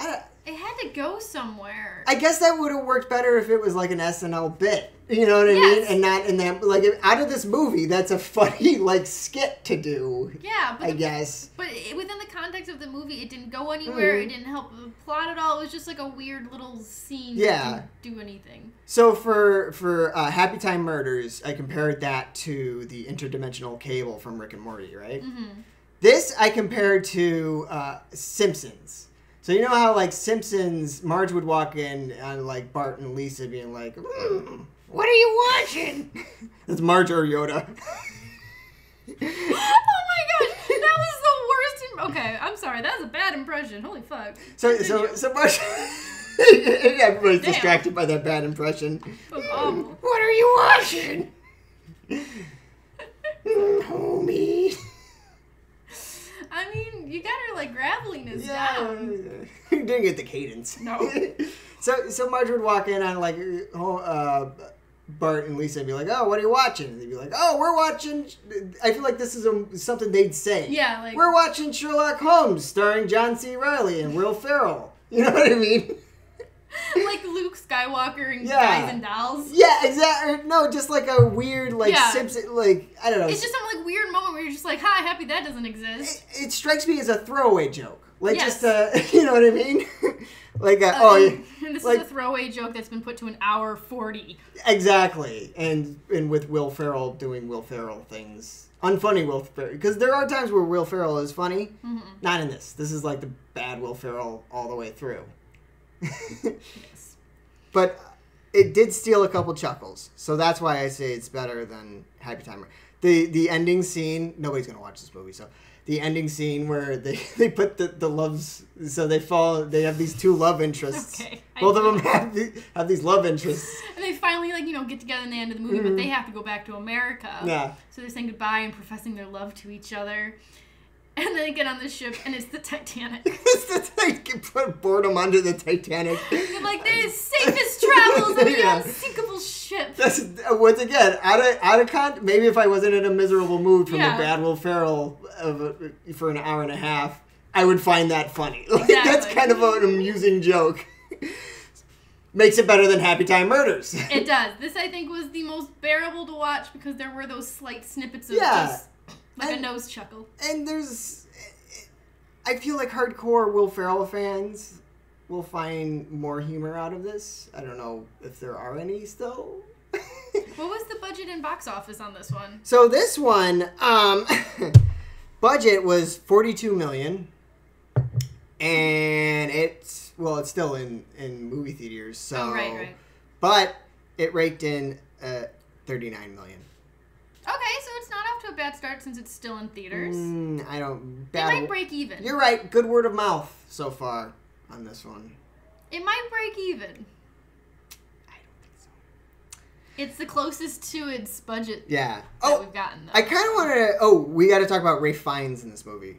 it had to go somewhere. I guess that would have worked better if it was like an SNL bit. You know what I mean? And not in that, like, out of this movie, that's a funny, like, skit to do. Yeah, but I guess. But within the context of the movie, it didn't go anywhere. It didn't help the plot at all. It was just like a weird little scene that didn't do anything. So for Happy Time Murders, I compared that to the interdimensional cable from Rick and Morty, right? Mm-hmm. This I compared to Simpsons. So you know how, like, Simpsons, Marge would walk in on, like, Bart and Lisa being like, what are you watching? That's Marge or Yoda. Oh my gosh, that was the worst. Okay, I'm sorry, that was a bad impression. Holy fuck. So Marge. Everybody's distracted by that bad impression. What are you watching? Homie. I mean, you got her, like, graveliness down. You didn't get the cadence. No. So Marge would walk in on, like, Bart and Lisa and be like, oh, what are you watching? And they'd be like, oh, we're watching... I feel like this is something they'd say. Yeah, like... We're watching Sherlock Holmes starring John C. Reilly and Will Ferrell. You know what I mean? Like Luke Skywalker and Guys and Dolls. Yeah, exactly. No, just like a weird, like, Simpson, like, I don't know. It's just some, like, weird moment where you're just like, hi, happy that doesn't exist. It strikes me as a throwaway joke. Like, just you know what I mean? Like, and this is a throwaway joke that's been put to an hour 40. Exactly. And with Will Ferrell doing Will Ferrell things. Unfunny Will Ferrell. Because there are times where Will Ferrell is funny. Mm-hmm. Not in this. This is like the bad Will Ferrell all the way through. Yes. But it did steal a couple chuckles. So that's why I say it's better than Happy Time. The ending scene, nobody's going to watch this movie, so the ending scene where they put the loves, so they have these two love interests. Okay. Both of them have these love interests. And they finally, like, get together in the end of the movie, but they have to go back to America. Yeah. So they're saying goodbye and professing their love to each other. And then they get on the ship, and it's the Titanic. Put boredom under the Titanic. They're like, the safest travels on the unsinkable ship. That's, once again, out of context. Maybe if I wasn't in a miserable mood from the bad Will Ferrell for an hour and a half, I would find that funny. Like, exactly. That's kind of an amusing joke. Makes it better than Happy Time Murders. It does. This, I think, was the most bearable to watch because there were those slight snippets of just... Like a nose chuckle. And there's... I feel like hardcore Will Ferrell fans will find more humor out of this. I don't know if there are any still. What was the budget and box office on this one? So this one, budget was $42 million, and it's still in movie theaters. So, right. But it raked in $39 million. Okay, so it's not off to a bad start since it's still in theaters. They might break even. You're right. Good word of mouth so far on this one. It might break even. I don't think so. It's the closest to its budget that we've gotten, though. I kind of want to... we got to talk about Ralph Fiennes in this movie.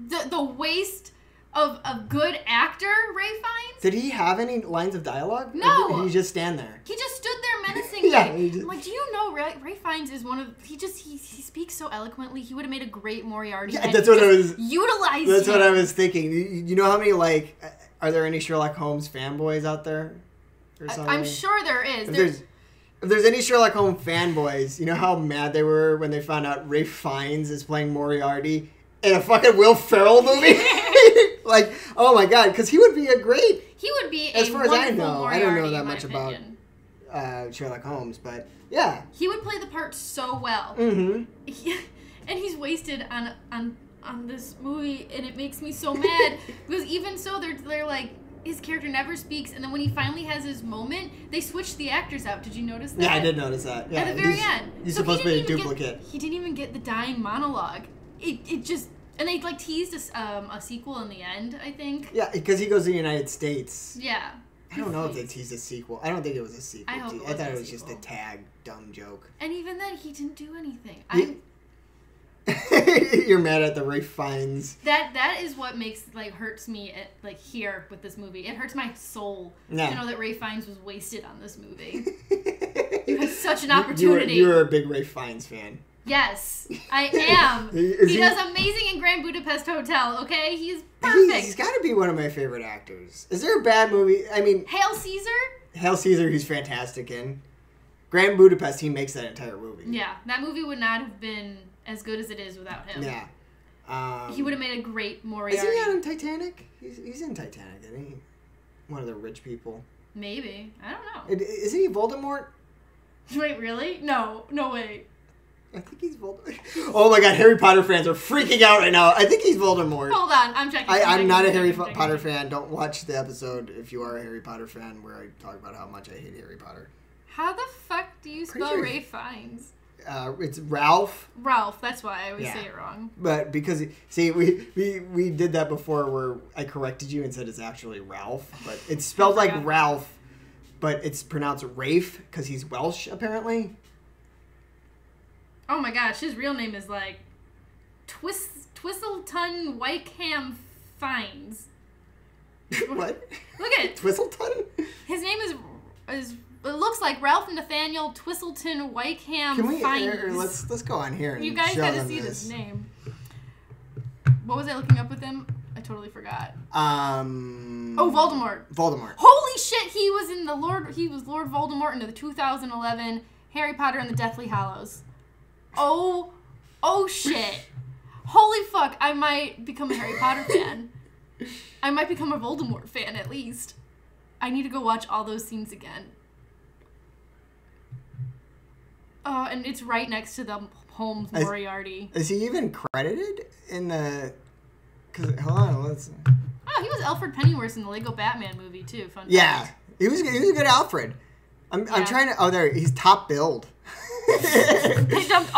The waste of a good actor, Ralph Fiennes? Did he have any lines of dialogue? No. Or did he just stand there? He just stood there menacingly. I'm like, do you know Ralph Fiennes is one of... He speaks so eloquently. He would have made a great Moriarty. Yeah, that's what I was... Utilized That's him. what I was thinking. You know how many, like... Are there any Sherlock Holmes fanboys out there? Or something? I'm sure there is. If there's any Sherlock Holmes fanboys, you know how mad they were when they found out Ralph Fiennes is playing Moriarty in a fucking Will Ferrell movie? Like, oh my god, because he would be a great... He would be as far as I know. Moriarty, I don't know that in my much opinion. about Sherlock Holmes, but yeah. He would play the part so well. Mm-hmm. And he's wasted on this movie, and it makes me so mad because even so, they're like, his character never speaks, and then when he finally has his moment, they switch the actors out. Did you notice that? Yeah, I did notice that. Yeah, at the very end. He's supposed to be a duplicate. He didn't even get the dying monologue. It just... And they like teased a sequel in the end, I think. Yeah, because he goes to the United States. Yeah. I don't know if they teased a sequel. I don't think it was a sequel. I thought it was just a tag dumb joke. And even then, he didn't do anything. You're mad at the Ralph Fiennes. That is what hurts me here with this movie. It hurts my soul to know that Ralph Fiennes was wasted on this movie. You had such an opportunity. You're a big Ralph Fiennes fan. Yes, I am. He does amazing in Grand Budapest Hotel, okay? He's perfect. He's got to be one of my favorite actors. Is there a bad movie? I mean... Hail Caesar? Hail Caesar, he's fantastic in. Grand Budapest, he makes that entire movie. Yeah, that movie would not have been as good as it is without him. Yeah. He would have made a great Moriarty. Is he on Titanic? He's in Titanic, isn't he? One of the rich people. Maybe. I don't know. Isn't he Voldemort? Wait, really? No way. I think he's Voldemort. Oh my god, Harry Potter fans are freaking out right now. I think he's Voldemort. Hold on, I'm checking. I'm not a Harry Potter fan. Don't watch the episode if you are a Harry Potter fan where I talk about how much I hate Harry Potter. How the fuck do you spell Ralph Fiennes? It's Ralph. Ralph, that's why I always say it wrong. But because, see, we did that before where I corrected you and said it's actually Ralph. But it's spelled like Ralph, but it's pronounced Rafe because he's Welsh, apparently. Oh my gosh, his real name is like Twistleton Wykeham Fiennes. What? Look at it. Twistleton? His name is it looks like Ralph Nathaniel Twistleton Wykeham Fiennes. Let's go on here and you guys show gotta them see this name. What was I looking up with him? I totally forgot. Voldemort. Voldemort. Holy shit, he was Lord Voldemort in the 2011 Harry Potter and the Deathly Hallows. Oh shit. Holy fuck, I might become a Harry Potter fan. I might become a Voldemort fan at least. I need to go watch all those scenes again. Oh, and it's right next to the Holmes Moriarty. Is he even credited in the... Hold on, let's... Oh, he was Alfred Pennyworth in the Lego Batman movie too. Fun fact. fact. He was a good Alfred. I'm trying to... Oh, there. He's top billed. They dumped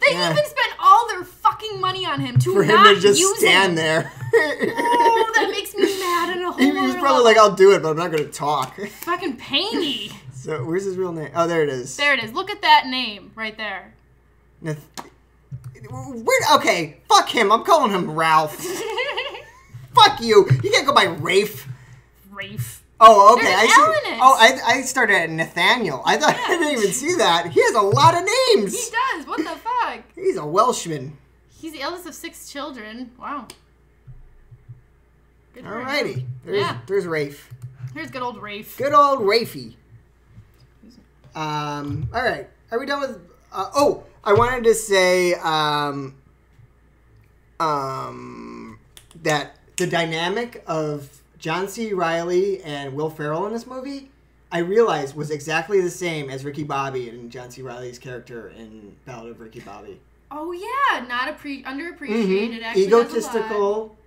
even spent all their fucking money on him for him to just stand there. Oh, that makes me mad in a whole He was probably like, I'll do it, but I'm not going to talk. Fucking pay me. So, where's his real name? Oh, there it is. There it is. Look at that name right there. Okay, fuck him. I'm calling him Ralph. Fuck you. You can't go by Rafe. Rafe. Oh, okay. There's an L in it. Oh, I started at Nathaniel. I thought I didn't even see that. He has a lot of names. He does. What the fuck? He's a Welshman. He's the eldest of 6 children. Wow. Good Alrighty. There's Rafe. Here's good old Rafe. Good old Rafey. All right. Are we done with... I wanted to say... that the dynamic of John C. Reilly and Will Ferrell in this movie, I realized was exactly the same as Ricky Bobby and John C. Reilly's character in Ballad of Ricky Bobby. Oh yeah, not underappreciated. Mm-hmm. Actually, egotistical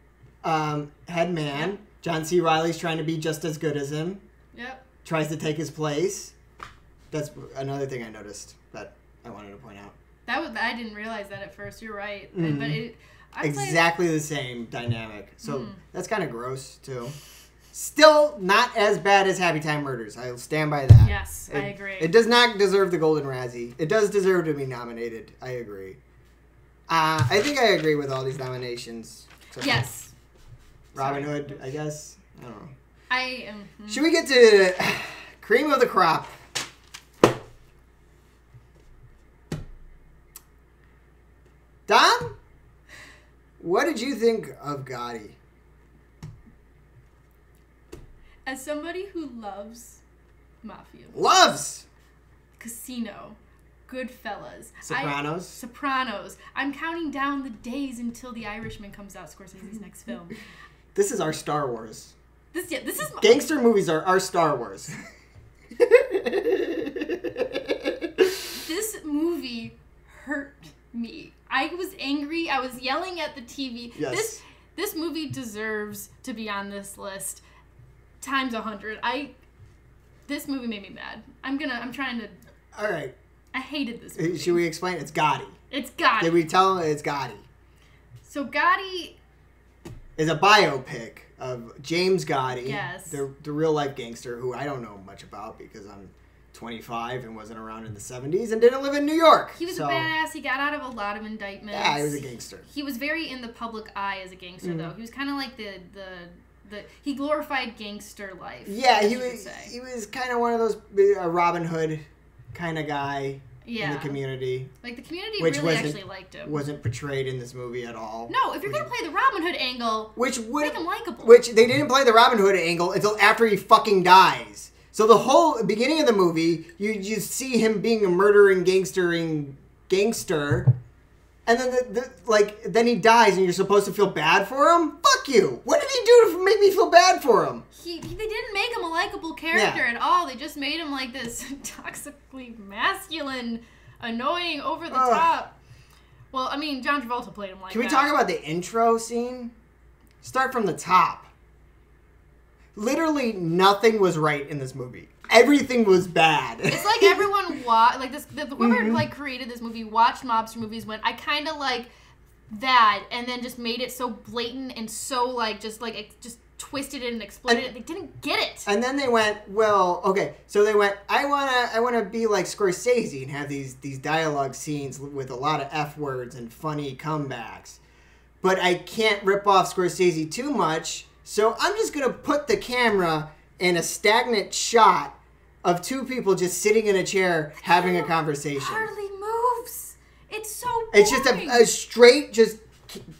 head man. Yep. John C. Reilly's trying to be just as good as him. Yep. Tries to take his place. That's another thing I noticed that I wanted to point out. I didn't realize that at first. You're right, Mm-hmm. but exactly the same dynamic. So that's kind of gross too. Still not as bad as Happy Time Murders. I'll stand by that. Yes, I agree. It does not deserve the Golden Razzie. It does deserve to be nominated. I agree. I think I agree with all these nominations. Yes. Robin Hood, I guess. I don't know. I am. Should we get to cream of the crop? Don, what did you think of Gotti? As somebody who loves Mafia. Loves! Casino. Goodfellas. Sopranos. I'm counting down the days until The Irishman comes out, Scorsese's next film. This is our Star Wars. This is gangster movies are our Star Wars. This movie hurt me. I was angry. I was yelling at the TV. Yes. This movie deserves to be on this list times 100. This movie made me mad. I'm trying to. All right. I hated this movie. Should we explain? It's Gotti. It's Gotti. Did we tell him it's Gotti? So Gotti is a biopic of James Gotti. Yes. The real life gangster who I don't know much about because I'm 25 and wasn't around in the 70s and didn't live in New York. He was a badass. He got out of a lot of indictments. Yeah, he was a gangster. He was very in the public eye as a gangster, though. He was kind of like he glorified gangster life. Yeah, he was kind of one of those Robin Hood kind of guy in the community. Like, the community really actually liked him. Wasn't portrayed in this movie at all. No, if you're going to play the Robin Hood angle, make him likable. Which they didn't play the Robin Hood angle until after he fucking dies. So the whole beginning of the movie, you see him being a murdering gangster, and then then he dies, and you're supposed to feel bad for him. Fuck you! What did he do to make me feel bad for him? They didn't make him a likable character at all. They just made him like this toxically masculine, annoying, over the top. Well, I mean, John Travolta played him like that. Can we talk about the intro scene? Start from the top. Literally nothing was right in this movie. Everything was bad. It's like everyone whoever created this movie watched mobster movies, went, I kind of like that, and then just made it so blatant and so just twisted it and exploded it. They didn't get it. And then they went, well, okay. So they went, I wanna be like Scorsese and have these dialogue scenes with a lot of F words and funny comebacks, but I can't rip off Scorsese too much. So I'm just going to put the camera in a stagnant shot of two people just sitting in a chair having a conversation. Hardly moves. It's so boring. It's just a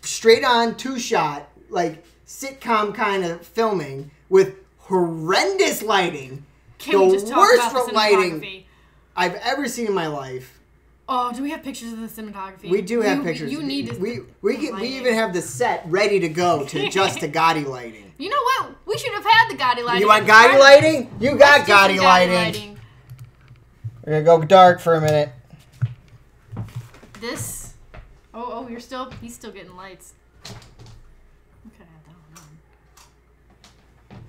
straight on two shot, like sitcom kind of filming with horrendous lighting. Can we just talk about the cinematography? Lighting I've ever seen in my life. Oh, do we have pictures of the cinematography? We do have pictures. You need to. We even have the set ready to go to adjust to Gotti lighting. You know what? We should have had the Gotti lighting. You want Gotti lighting? You got Gotti lighting. We're gonna go dark for a minute. This. Oh, he's still getting lights. Okay, I don't know.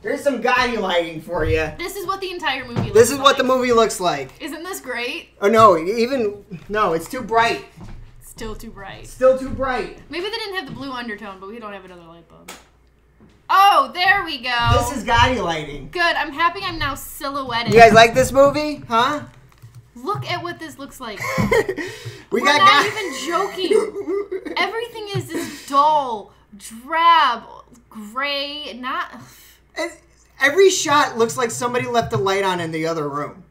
Here's some Gotti lighting for you. This is what the entire movie looks like. This is what the movie looks like. Isn't this great? Oh, no. No, it's too bright. Still too bright. Still too bright. Maybe they didn't have the blue undertone, but we don't have another light bulb. Oh, there we go. This is Gotti lighting. Good. I'm happy I'm now silhouetted. You guys like this movie? Huh? Look at what this looks like. We're not even joking. Everything is this dull, drab, gray, Every shot looks like somebody left the light on in the other room.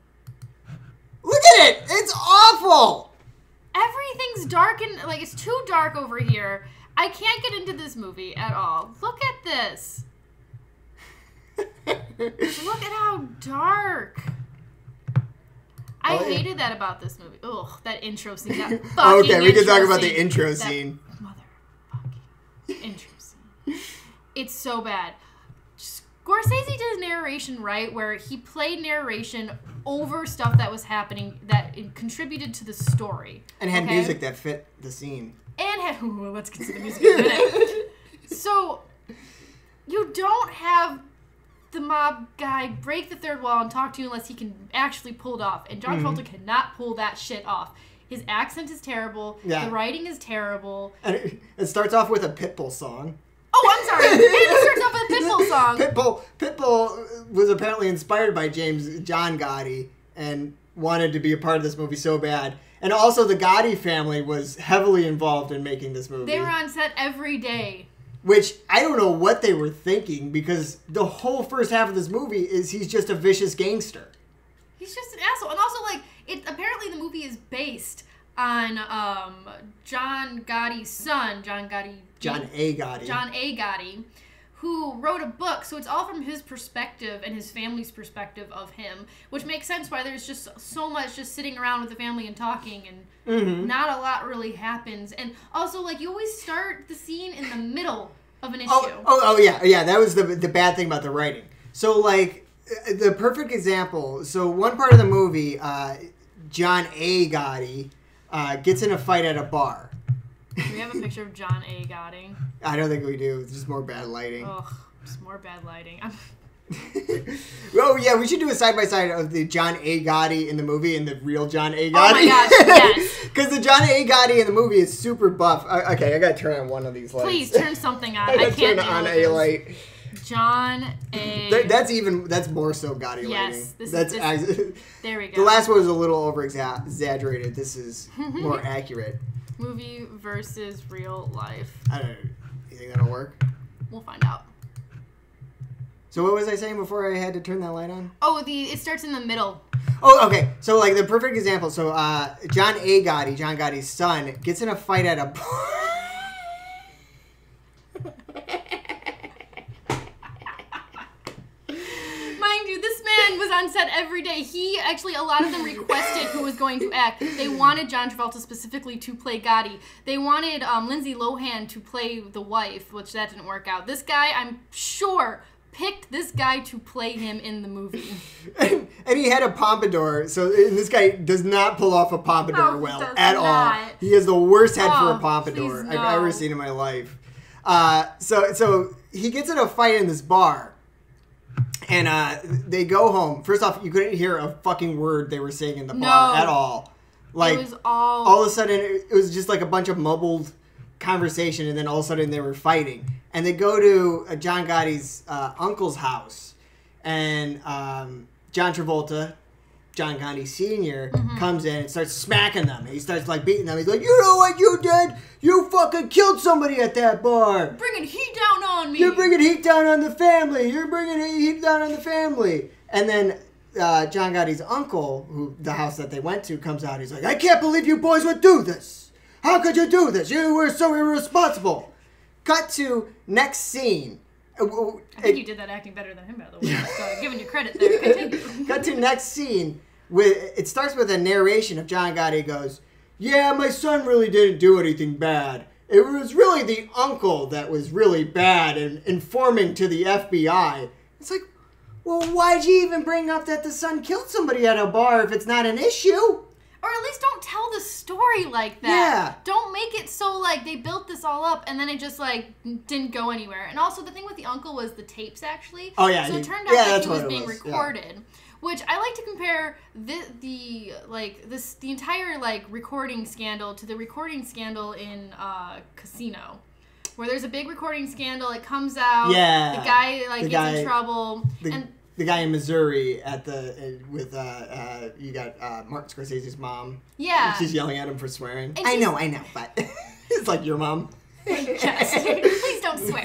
Look at it! It's awful! Everything's dark and, it's too dark over here. I can't get into this movie at all. Look at this. Look at how dark. I hated that about this movie. Ugh, that intro scene. That fucking Okay, we can talk about scene. the intro scene. Motherfucking intro scene. It's so bad. Scorsese did narration right, where he played narration over stuff that was happening that it contributed to the story. And had music that fit the scene. And had... Ooh, let's get to the music in a minute. So, you don't have the mob guy break the third wall and talk to you unless he can actually pull it off. And John Travolta cannot pull that shit off. His accent is terrible. Yeah. The writing is terrible. And it starts off with a Pitbull song. Oh, I'm sorry. It starts off with a Pitbull song. Pitbull was apparently inspired by John Gotti and wanted to be a part of this movie so bad. And also the Gotti family was heavily involved in making this movie. They were on set every day. Which, I don't know what they were thinking, because the whole first half of this movie is he's just a vicious gangster. He's just an asshole. And also, apparently the movie is based on John Gotti's son, John A. Gotti, who wrote a book. So it's all from his perspective and his family's perspective of him, which makes sense why there's just so much just sitting around with the family and talking, and not a lot really happens. And also, you always start the scene in the middle of an issue. Yeah. That was the bad thing about the writing. So, the perfect example. So one part of the movie, John A. Gotti gets in a fight at a bar. Do we have a picture of John A. Gotti? I don't think we do. It's just more bad lighting. Ugh, just more bad lighting. Oh, yeah, we should do a side-by-side of the John A. Gotti in the movie and the real John A. Gotti. Oh my gosh, yes. Because the John A. Gotti in the movie is super buff. Okay, I gotta turn on one of these lights. Please, turn something on. I can't turn on a light. John A. That's more so Gotti lighting. There we go. The last one was a little over-exaggerated. This is more accurate. Movie versus real life. I don't know. You think that'll work? We'll find out. So what was I saying before I had to turn that light on? Oh, it starts in the middle. Oh, okay. So, the perfect example. So, John A. Gotti, John Gotti's son, gets in a fight at a bar. Mind you, this man was on set every day. A lot of them requested who was going to act. They wanted John Travolta specifically to play Gotti. They wanted Lindsay Lohan to play the wife, which that didn't work out. This guy, I'm sure, picked this guy to play him in the movie. And he had a pompadour, and this guy does not pull off a pompadour all. He has the worst head for a pompadour I've ever seen in my life. So he gets in a fight in this bar. And they go home. First off, you couldn't hear a fucking word they were saying in the bar at all. It was all of a sudden, it was just a bunch of mumbled conversation, and then all of a sudden they were fighting. And they go to John Gotti's uncle's house, and John Travolta, John Gotti Sr., comes in and starts smacking them. And he starts beating them. He's like, "You know what you did? You fucking killed somebody at that bar. Bringing heat down on me. You're bringing heat down on the family. You're bringing heat down on the family." And then John Gotti's uncle, the house that they went to, comes out. He's like, "I can't believe you boys would do this. How could you do this? You were so irresponsible." Cut to next scene. I think you did that acting better than him, by the way. So giving you credit there. Continue. Cut to next scene. It starts with a narration of John Gotti goes, "Yeah, my son really didn't do anything bad. It was really the uncle that was really bad and informing to the FBI." It's like, well, why'd you even bring up that the son killed somebody at a bar if it's not an issue? Or at least don't tell the story like that. Yeah. Don't make it so they built this all up and then it just didn't go anywhere. And also the thing with the uncle was the tapes actually. Oh yeah. So it turned out he was being recorded. Yeah. Which I like to compare the entire recording scandal to the recording scandal in Casino, where there's a big recording scandal. It comes out. Yeah. The guy gets in trouble. The guy in Missouri with you got Martin Scorsese's mom. Yeah. She's yelling at him for swearing. I know, but it's like your mom. Yes. Please don't swear.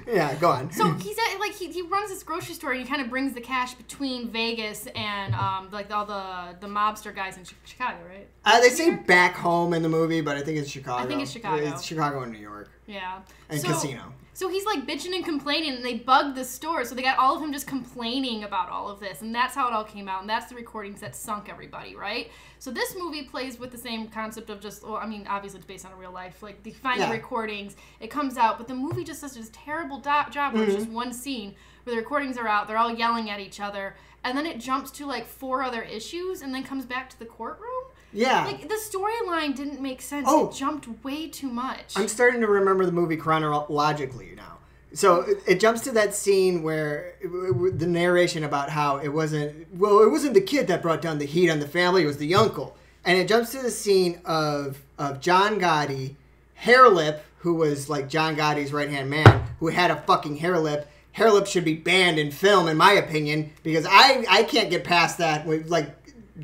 Yeah, go on. So he's at, he runs this grocery store and he kind of brings the cash between Vegas and all the mobster guys in Chicago, right? They say back home in the movie, but I think it's Chicago. I think it's Chicago. It's Chicago and New York. Yeah. And casino. So he's like bitching and complaining, and they bugged the store, so they got all of him just complaining about all of this, and that's how it all came out, and that's the recordings that sunk everybody, right? So this movie plays with the same concept of just, well, I mean, obviously it's based on real life, like they find the recordings, it comes out, but the movie just does this terrible job where it's just one scene where the recordings are out, they're all yelling at each other, and then it jumps to like 4 other issues, and then comes back to the courtroom. Yeah. Like, the storyline didn't make sense. Oh. It jumped way too much. I'm starting to remember the movie chronologically now. So it jumps to that scene where the narration about how it wasn't the kid that brought down the heat on the family, it was the uncle. And it jumps to the scene of John Gotti, Hair Lip, who was like John Gotti's right-hand man, who had a fucking hair lip. Hair lip should be banned in film, in my opinion, because I can't get past that with, like,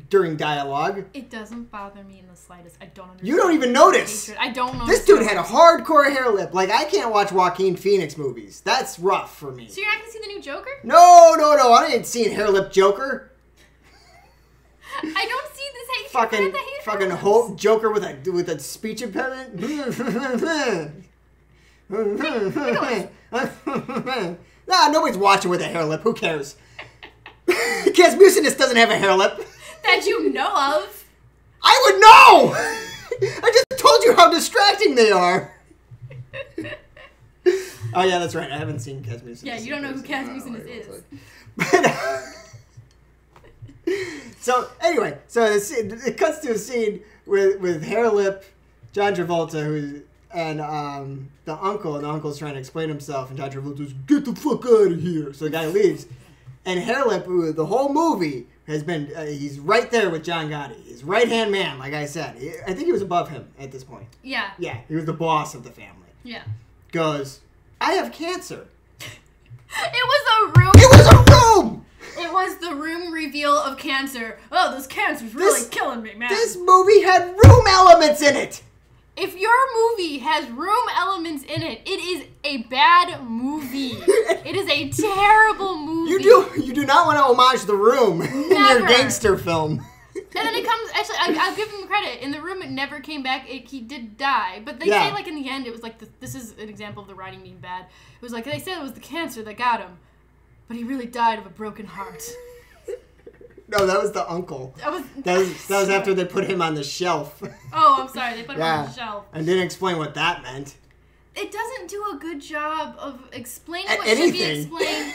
during dialogue. It doesn't bother me in the slightest. I don't understand. You don't even notice. I don't know. This dude had a hardcore hair lip. Like, I can't watch Joaquin Phoenix movies. That's rough for me. So you're not going to see the new Joker? No. I ain't seen hair lip Joker. I don't see this hate. Fucking whole Joker with a speech impediment. Nah, nobody's watching with a hair lip. Who cares? Casmucinus doesn't have a hair lip. That you know of. I would know! I just told you how distracting they are. Oh, yeah, that's right. I haven't seen Casmucinus. Yeah, you don't know who Casmucinus is. So, anyway, it cuts to a scene with hair lip, John Travolta, and the uncle, and the uncle's trying to explain himself, and John Travolta's, get the fuck out of here. So the guy leaves. And Hair Lip, who the whole movie has been, he's right there with John Gotti. He's right-hand man, like I said. I think he was above him at this point. Yeah. Yeah, he was the boss of the family. Yeah. Goes, I have cancer. It was a room. It was a room! It was the room reveal of cancer. Oh, this cancer's really killing me, man. This movie had room elements in it! If your movie has room elements in it, it is a bad movie. It is a terrible movie. You do not want to homage The Room in your gangster film. And then it comes, actually, I'll give him credit. In The Room, it never came back. He did die. But they say, like, in the end, it was like, this is an example of the writing being bad. It was like, they said it was the cancer that got him. But he really died of a broken heart. No, that was the uncle. That was after they put him on the shelf. Oh, I'm sorry. They put him on the shelf. And didn't explain what that meant. It doesn't do a good job of explaining what anything. should be explained.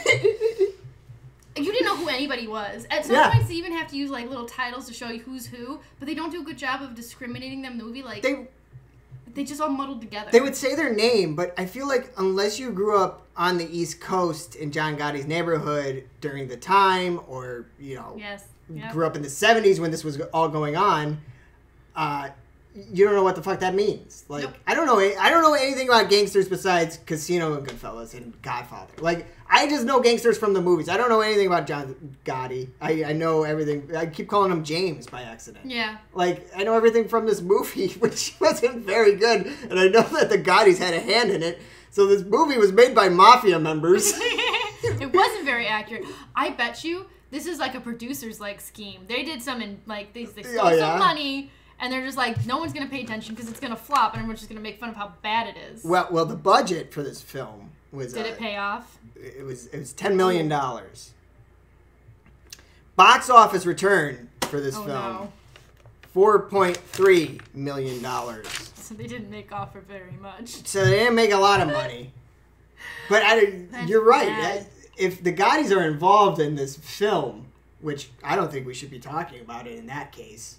You didn't know who anybody was. At some points, they even have to use like little titles to show you who's who, but they don't do a good job of discriminating them in the movie. Like they just all muddled together. They would say their name, but I feel like unless you grew up on the East Coast in John Gotti's neighborhood during the time, or grew up in the 70s when this was all going on, you don't know what the fuck that means. Like, nope. I don't know anything about gangsters besides Casino and Goodfellas and Godfather. Like, I just know gangsters from the movies. I don't know anything about John Gotti. I know everything. I keep calling him James by accident. Yeah. Like, I know everything from this movie, which wasn't very good, and I know that the Gottis had a hand in it. So this movie was made by mafia members. It wasn't very accurate. I bet you this is like a producer's like scheme. They did some in like they stole some money. And they're just like, no one's going to pay attention because it's going to flop and everyone's just going to make fun of how bad it is. Well, the budget for this film was... Did it pay off? It was $10 million. Box office return for this film, no. $4.3 million. So they didn't make off for very much. So they didn't make a lot of money. But you're right. Bad. If the Gottis are involved in this film, which I don't think we should be talking about it in that case...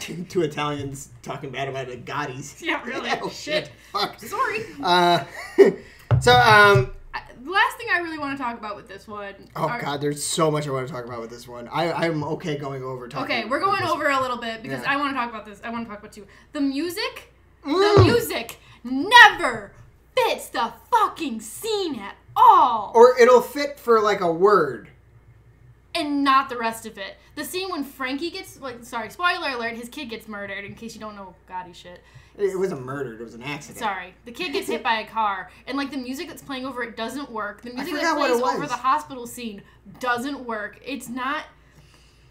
Two Italians talking bad about the Gottis. Yeah, really. Oh, shit. Fuck. Sorry. The last thing I really want to talk about with this one... God, there's so much I want to talk about with this one. I'm okay going over talking. Okay, we're going over a little bit because I want to talk about this. I want to talk about two. The music never fits the fucking scene at all. Or it'll fit for like a word. And not the rest of it. The scene when Frankie gets, spoiler alert, his kid gets murdered, in case you don't know Gotti shit. It wasn't murdered, it was an accident. Sorry. The kid gets hit by a car, and like the music that's playing over it doesn't work. The music that plays over the hospital scene doesn't work. It's not...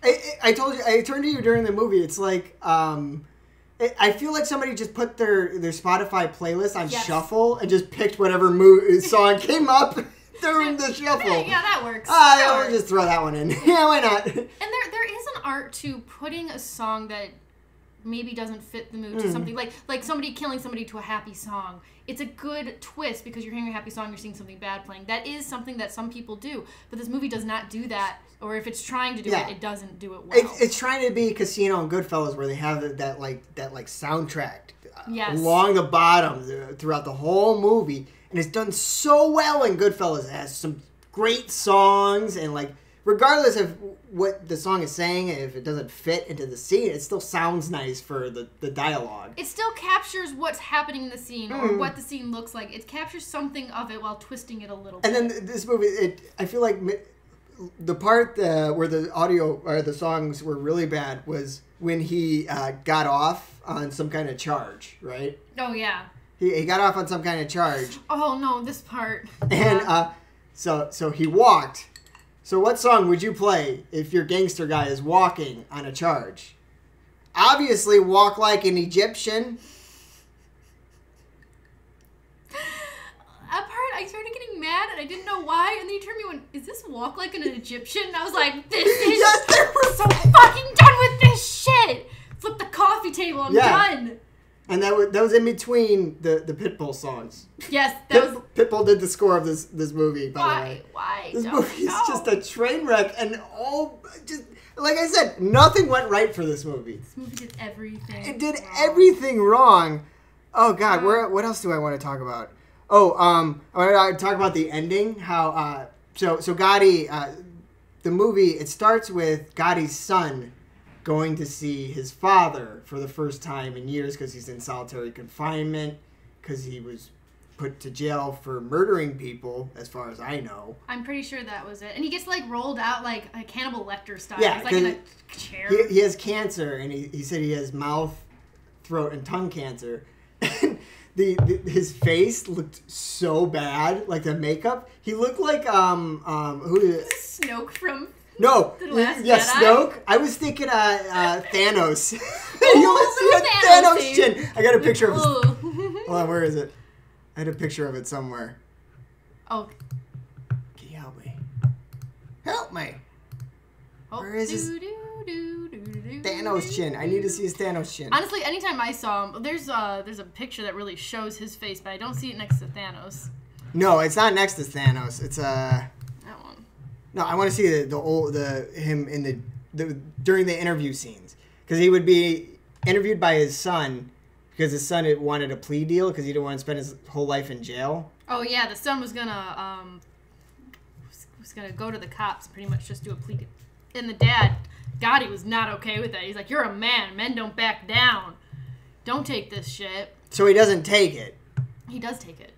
I told you, I turned to you during the movie. It's like, I feel like somebody just put their Spotify playlist on shuffle and just picked whatever song came up during the shuffle. Yeah, that works. We'll just throw that one in. Yeah, why not? And there is an art to putting a song that maybe doesn't fit the mood to something like somebody killing somebody to a happy song. It's a good twist because you're hearing a happy song, you're seeing something bad playing. That is something that some people do, but this movie does not do that. Or if it's trying to do it, it doesn't do it well. It's trying to be Casino and Goodfellas, where they have that soundtrack along the bottom throughout the whole movie, and it's done so well in Goodfellas. It has some great songs, and like regardless of what the song is saying, if it doesn't fit into the scene, it still sounds nice for the dialogue. It still captures what's happening in the scene or what the scene looks like. It captures something of it while twisting it a little bit. And then this movie, I feel like the part where the audio or the songs were really bad was when he got off on some kind of charge, right? Oh, yeah. He got off on some kind of charge. Oh, no, this part. And so he walked. So what song would you play if your gangster guy is walking on a charge? Obviously, Walk Like an Egyptian. That part, I started getting mad, and I didn't know why, and then you turned me and went, is this Walk Like an Egyptian? And I was like, this is so fucking done with this shit! Flip the coffee table, I'm done! And that was in between the Pitbull songs. Yes, Pitbull did the score of this movie, by the way. Why? This movie is just a train wreck, and like I said, nothing went right for this movie. This movie did everything It did everything wrong. Oh, God, what else do I want to talk about? Oh, I want to talk about the ending. How so Gotti, the movie, it starts with Gotti's son going to see his father for the first time in years because he's in solitary confinement because he was put to jail for murdering people, as far as I know. I'm pretty sure that was it. And he gets rolled out like a Cannibal Lecter style. Yeah, he's in a chair. He has cancer, and he said he has mouth, throat, and tongue cancer. His face looked so bad, like the makeup. He looked like who is it? Snoke from The Last Jedi? Snoke. I was thinking Thanos. You had Thanos chin. I got a picture of his. Hold on, where is it? I had a picture of it somewhere. Oh. Can you help me? Help me. Oh. Where is his Thanos chin? I need to see his Thanos chin. Honestly, anytime I saw him, there's a picture that really shows his face, but I don't see it next to Thanos. No, it's not next to Thanos. It's that one. No, I want to see him in during the interview scenes, because he would be interviewed by his son because his son had wanted a plea deal because he didn't want to spend his whole life in jail. Oh yeah, the son was gonna go to the cops, pretty much just do a plea deal, and the dad, Gotti, was not okay with that. He's like, "You're a man. Men don't back down. Don't take this shit." So he doesn't take it. He does take it.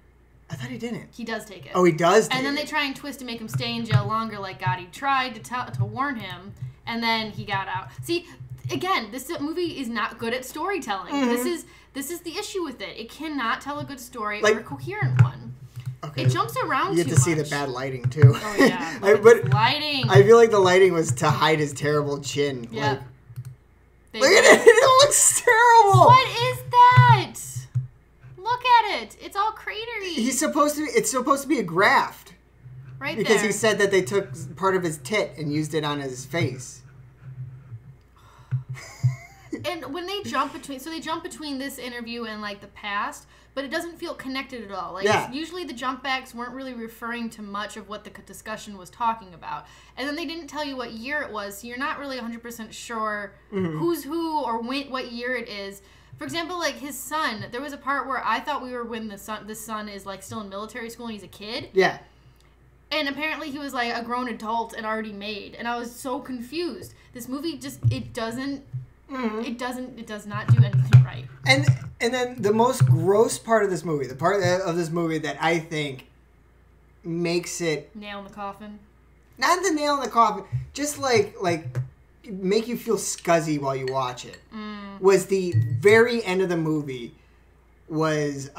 I thought he didn't. He does take it. Oh, he does take it. And then they try and twist to make him stay in jail longer, like Gotti tried to warn him, and then he got out. See, again, this movie is not good at storytelling. Mm-hmm. This is the issue with it. It cannot tell a good story or a coherent one. Okay. It jumps around too much. You get to see the bad lighting, too. Oh, yeah. But lighting. I feel like the lighting was to hide his terrible chin. Yeah. Look at it. It looks terrible. What is that? Look at it. It's all cratery. It's supposed to be a graft. Right because there. He said that they took part of his tit and used it on his face. And when they jump between this interview and the past, but it doesn't feel connected at all. Usually the jump backs weren't really referring to much of what the discussion was talking about. And then they didn't tell you what year it was, so you're not really 100% sure who's who or what year it is. For example, his son, there was a part where I thought we were when this son is still in military school and he's a kid. Yeah. And apparently he was a grown adult and already made. And I was so confused. This movie it does not do anything right. And then the most gross part of this movie, the part of this movie that I think makes it nail in the coffin. Not the nail in the coffin, just make you feel scuzzy while you watch it. Was the very end of the movie was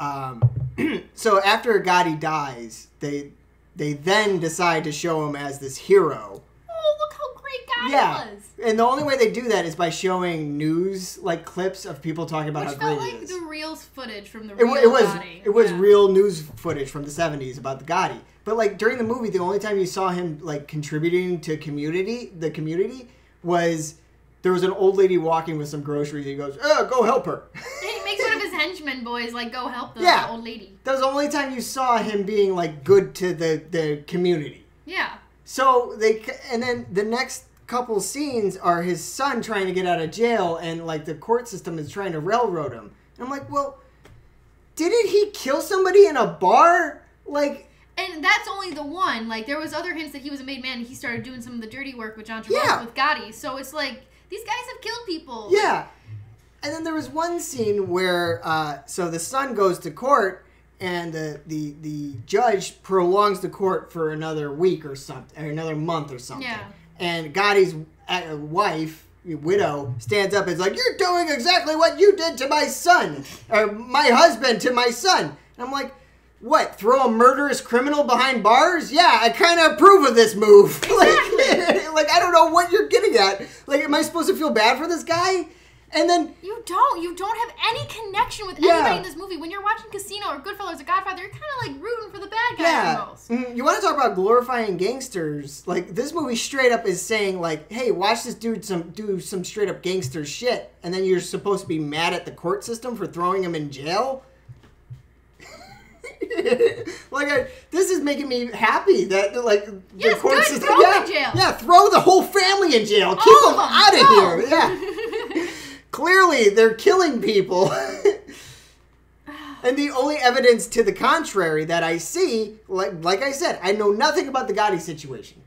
so after Gotti dies, they then decide to show him as this hero. Oh, look how great Yeah, and the only way they do that is by showing news like clips of people talking about how great it is. The real footage from the It was Gotti. It was real news footage from the 70s about the Gotti. But like during the movie, the only time you saw him like contributing to the community was there was an old lady walking with some groceries. And he goes, "Oh, go help her." He makes one of his henchmen boys like go help the old lady. That was the only time you saw him being like good to the community. Yeah. So and then the next couple scenes are his son trying to get out of jail, and like the court system is trying to railroad him. And I'm like, well, didn't he kill somebody in a bar? Like. And that's only the one. Like, there was other hints that he was a made man, and he started doing some of the dirty work with John Travolta with Gotti. So it's like, these guys have killed people. Yeah. And then there was one scene where, so the son goes to court, and the judge prolongs the court for another week or something, or another month or something. Yeah. And Gotti's wife, widow, stands up and is like, "You're doing exactly what you did to my son, or my husband to my son." And I'm like, what, throw a murderous criminal behind bars? Yeah, I kind of approve of this move. Exactly. like, I don't know what you're getting at. Like, am I supposed to feel bad for this guy? And then... You don't have any connection with anybody in this movie. When you're watching Casino or Goodfellas or Godfather, you're kind of like rooting for the bad guy almost. You want to talk about glorifying gangsters? Like, this movie straight up is saying, like, hey, watch this dude do some straight up gangster shit. And then you're supposed to be mad at the court system for throwing him in jail? This is making me happy that like the court system. Throw him in jail. Yeah, throw the whole family in jail. Keep them out of here. Yeah. Clearly, they're killing people. And the only evidence to the contrary that I see, like I said, I know nothing about the Gotti situation.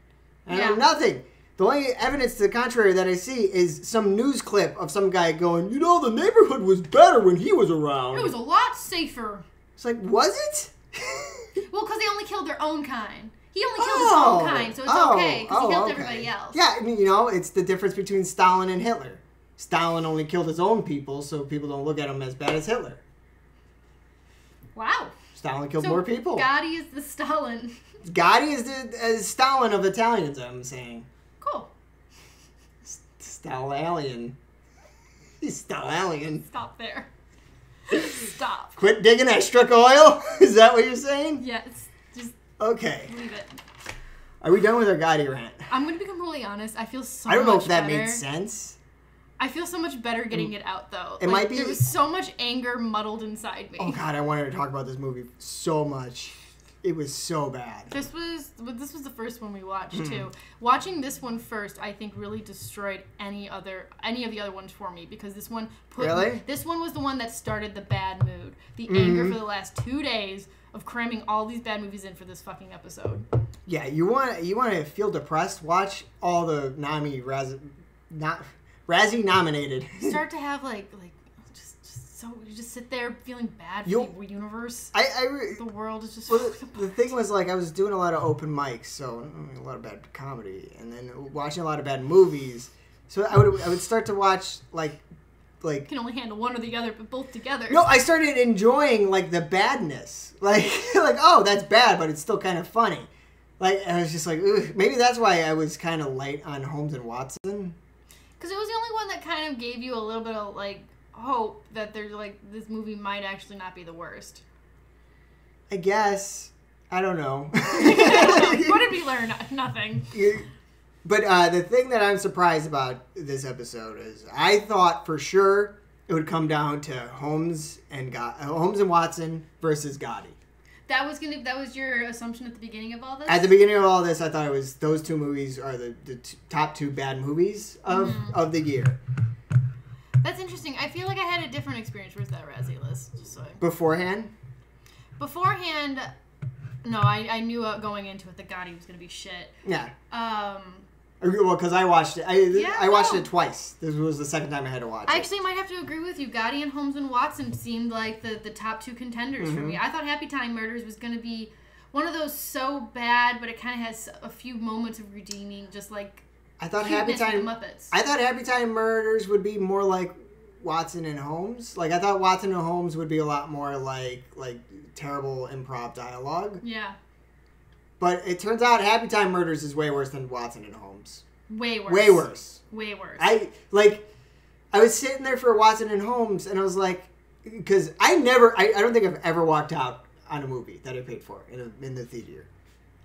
I know nothing. The only evidence to the contrary that I see is some news clip of some guy going, the neighborhood was better when he was around. It was a lot safer. It's like, was it? Well, because they only killed their own kind. He only killed his own kind, so it's okay, because he killed everybody else. Yeah, I mean, it's the difference between Stalin and Hitler. Stalin only killed his own people, so people don't look at him as bad as Hitler. Wow. Stalin killed more people. Gotti is the Stalin. Gotti is the Stalin of Italians, I'm saying. Cool. Stalalian. He's Stalalian. Stop there. Stop. Quit digging that Struck oil? Is that what you're saying? Yes. Just okay. Leave it. Are we done with our Gotti rant? I'm going to be completely honest. I feel so much I don't know if that better. made sense. I feel so much better getting it out, though. It might be. There was so much anger muddled inside me. Oh, God, I wanted to talk about this movie so much. It was so bad. This was the first one we watched too. Watching this one first, I think, really destroyed any of the other ones for me, because this one this one was the one that started the bad mood, the anger for the last 2 days of cramming all these bad movies in for this fucking episode. Yeah, you want to feel depressed? Watch all the Razzie nominated. Start to have so you just sit there feeling bad for the universe. The world is just. Well, the thing was, like, I was doing a lot of open mics, so a lot of bad comedy, and then watching a lot of bad movies. So I would start to watch like. You can only handle one or the other, but both together. No, I started enjoying like the badness, like oh, that's bad, but it's still kind of funny. Like, I was just like, ugh. Maybe that's why I was kind of light on Holmes and Watson. Because it was the only one that kind of gave you a little bit of like hope that there's like this movie might actually not be the worst. I guess. I don't know. What did we learn? Nothing. But the thing that I'm surprised about this episode is I thought for sure it would come down to Holmes and Watson versus Gotti. That was your assumption at the beginning of all this? At the beginning of all this, I thought it was those two movies are the top two bad movies of the year. That's interesting. I feel like I had a different experience with that Razzie list. Just so Beforehand, no, I knew going into it that Gotti was going to be shit. Yeah. Well, because I watched it. I watched it twice. This was the second time I had to watch it. I actually might have to agree with you. Gotti and Holmes and Watson seemed like the top two contenders for me. I thought Happy Time Murders was going to be one of those so bad, but it kind of has a few moments of redeeming, just like I thought Happy Time Murders would be more like Watson and Holmes. Like, I thought Watson and Holmes would be a lot more like terrible improv dialogue. Yeah. But it turns out Happy Time Murders is way worse than Watson and Holmes. Way worse. Way worse. Way worse. I was sitting there for Watson and Holmes, and I was like, because I don't think I've ever walked out on a movie that I paid for in the theater.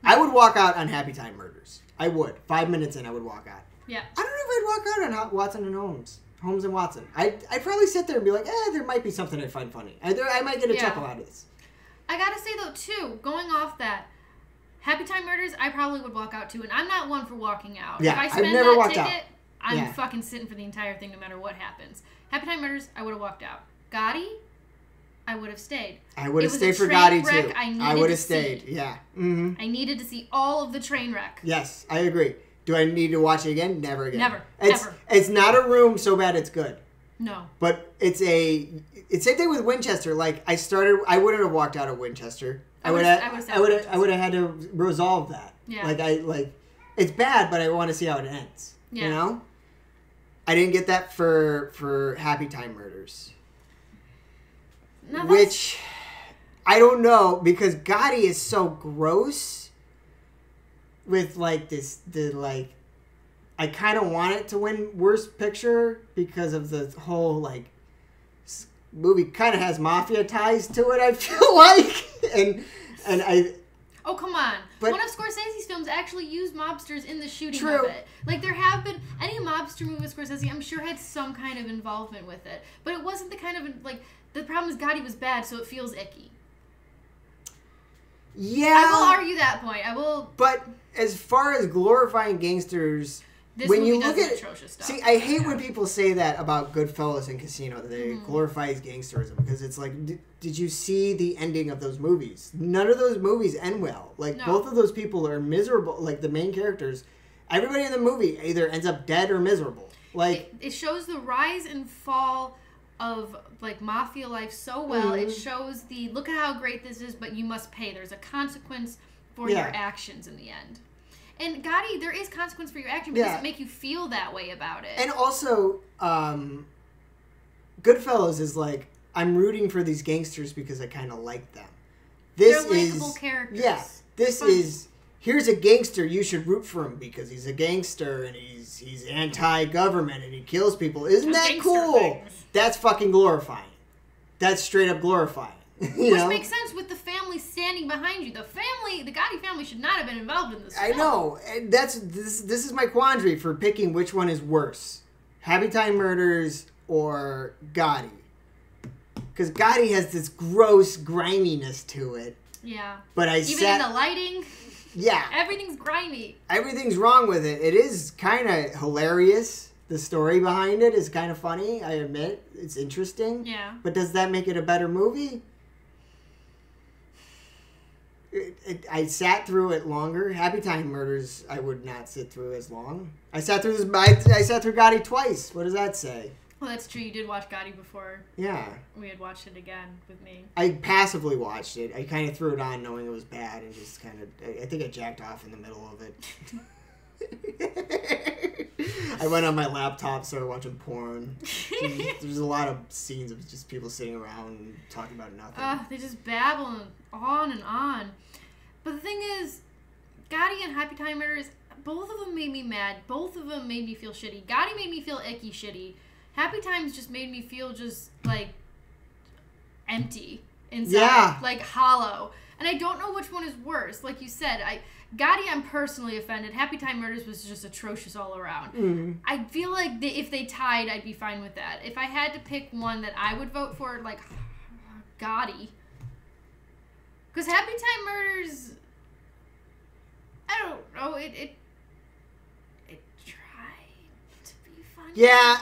I would walk out on Happy Time Murders. I would. 5 minutes in, I would walk out. Yeah. I don't know if I'd walk out on Watson and Holmes. Holmes and Watson. I'd probably sit there and be like, there might be something I find funny. I might get a chuckle out of this. I gotta say, though, too, going off that, Happy Time Murders, I probably would walk out, too. And I'm not one for walking out. Yeah, if I spend I've never that walked ticket, out. I'm fucking sitting for the entire thing no matter what happens. Happy Time Murders, I would have walked out. Gotti, I would have stayed. I would have stayed for Gotti, too. I would have stayed, yeah. Mm-hmm. I needed to see all of the train wreck. Yes, I agree. Do I need to watch it again? Never again. Never. It's not a room so bad it's good. No. But it's same thing with Winchester. Like I wouldn't have walked out of Winchester. I would have had to resolve that. Yeah. It's bad, but I want to see how it ends. Yeah. You know? I didn't get that for Happy Time Murders. No, which I don't know, because Gotti is so gross with I kind of want it to win Worst Picture because of the whole movie kind of has mafia ties to it, I feel like. and I... Oh, come on. One of Scorsese's films actually used mobsters in the shooting of it. There have been... Any mobster movie with Scorsese, I'm sure, had some kind of involvement with it. But it wasn't the kind of... the problem is Gotti was bad, so it feels icky. Yeah. I will argue that point. But as far as glorifying gangsters... when you look at atrocious stuff. See, I hate when people say that about Goodfellas and Casino, that they glorifies gangsterism, because it's like, did you see the ending of those movies? None of those movies end well. Both of those people are miserable. The main characters, everybody in the movie either ends up dead or miserable. It shows the rise and fall of mafia life so well. It shows look at how great this is, but you must pay. There's a consequence for your actions in the end. And Gotti, there is consequence for your action, but it doesn't make you feel that way about it. And also, Goodfellas is I'm rooting for these gangsters because I kind of like them. They're likable characters. Yeah. This is, here's a gangster, you should root for him because he's a gangster and he's anti-government and he kills people. Isn't that cool? Things. That's fucking glorifying. That's straight up glorifying. Which makes sense with the family standing behind you. The Gotti family should not have been involved in this film. I know. And this is my quandary for picking which one is worse. Happy Time Murders or Gotti. Because Gotti has this gross griminess to it. Yeah. But Even in the lighting. Yeah. Everything's grimy. Everything's wrong with it. It is kind of hilarious. The story behind it is kind of funny, I admit. It's interesting. Yeah. But does that make it a better movie? I sat through it longer. Happy Time Murders, I would not sit through as long. I sat through Gotti twice. What does that say? Well, that's true. You did watch Gotti before. Yeah. We had watched it again with me. I passively watched it. I kind of threw it on knowing it was bad and just kind of... I think I jacked off in the middle of it. I went on my laptop, started watching porn. There's a lot of scenes of just people sitting around and talking about nothing. They just babble on and on. But the thing is, Gotti and Happy Time Murders, both of them made me mad. Both of them made me feel shitty. Gotti made me feel icky shitty. Happy Times just made me feel just, empty inside. Yeah. Hollow. And I don't know which one is worse. Like you said, Gotti, I'm personally offended. Happy Time Murders was just atrocious all around. Mm-hmm. I feel like if they tied, I'd be fine with that. If I had to pick one that I would vote for, Gotti. Because Happy Time Murders, I don't know, it tried to be funny. Yeah.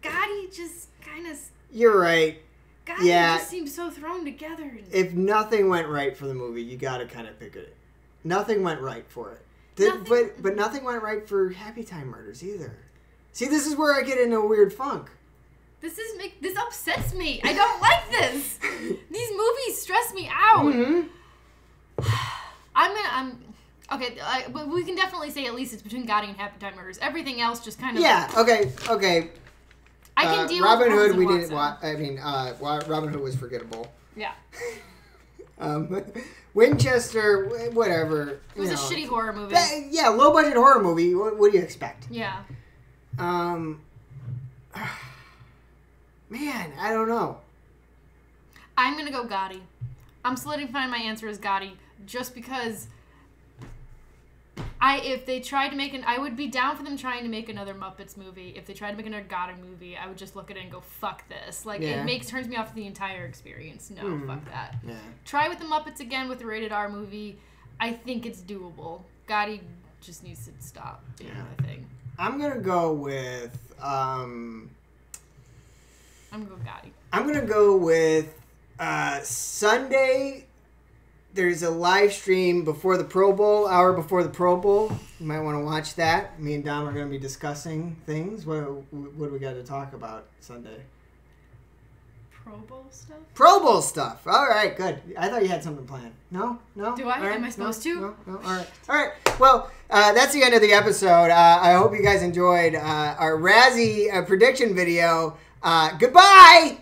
Gotti just kind of... You're right. Gotti just seems so thrown together. If nothing went right for the movie, you got to kind of pick it. Nothing went right for it. But nothing went right for Happy Time Murders either. See, this is where I get into a weird funk. This upsets me. I don't like this. These movies stress me out. Mm-hmm. Okay, but we can definitely say at least it's between Gotti and Happy Time Murders. Everything else just kind of... Yeah, okay. I can deal Robin with Hood, we Watson. didn't watch. Robin Hood was forgettable. Yeah. Winchester, whatever. It was a shitty horror movie. Yeah, low budget horror movie. What do you expect? Yeah. Man, I don't know. I'm gonna go Gotti. I'm solidifying my answer as Gotti just because if they tried to make I would be down for them trying to make another Muppets movie. If they tried to make another Gotti movie, I would just look at it and go, fuck this. Like, it turns me off the entire experience. No, fuck that. Yeah. Try with the Muppets again with a rated R movie. I think it's doable. Gotti just needs to stop being a thing. I'm going to go with... I'm going to go Gotti. I'm going to go with Sunday... There's a live stream before the Pro Bowl, hour before the Pro Bowl. You might want to watch that. Me and Dom are going to be discussing things. What do we got to talk about Sunday? Pro Bowl stuff? Pro Bowl stuff. All right, good. I thought you had something planned. No? Do I? Right. Am I supposed to? No. All right. Well, that's the end of the episode. I hope you guys enjoyed our Razzie prediction video. Goodbye!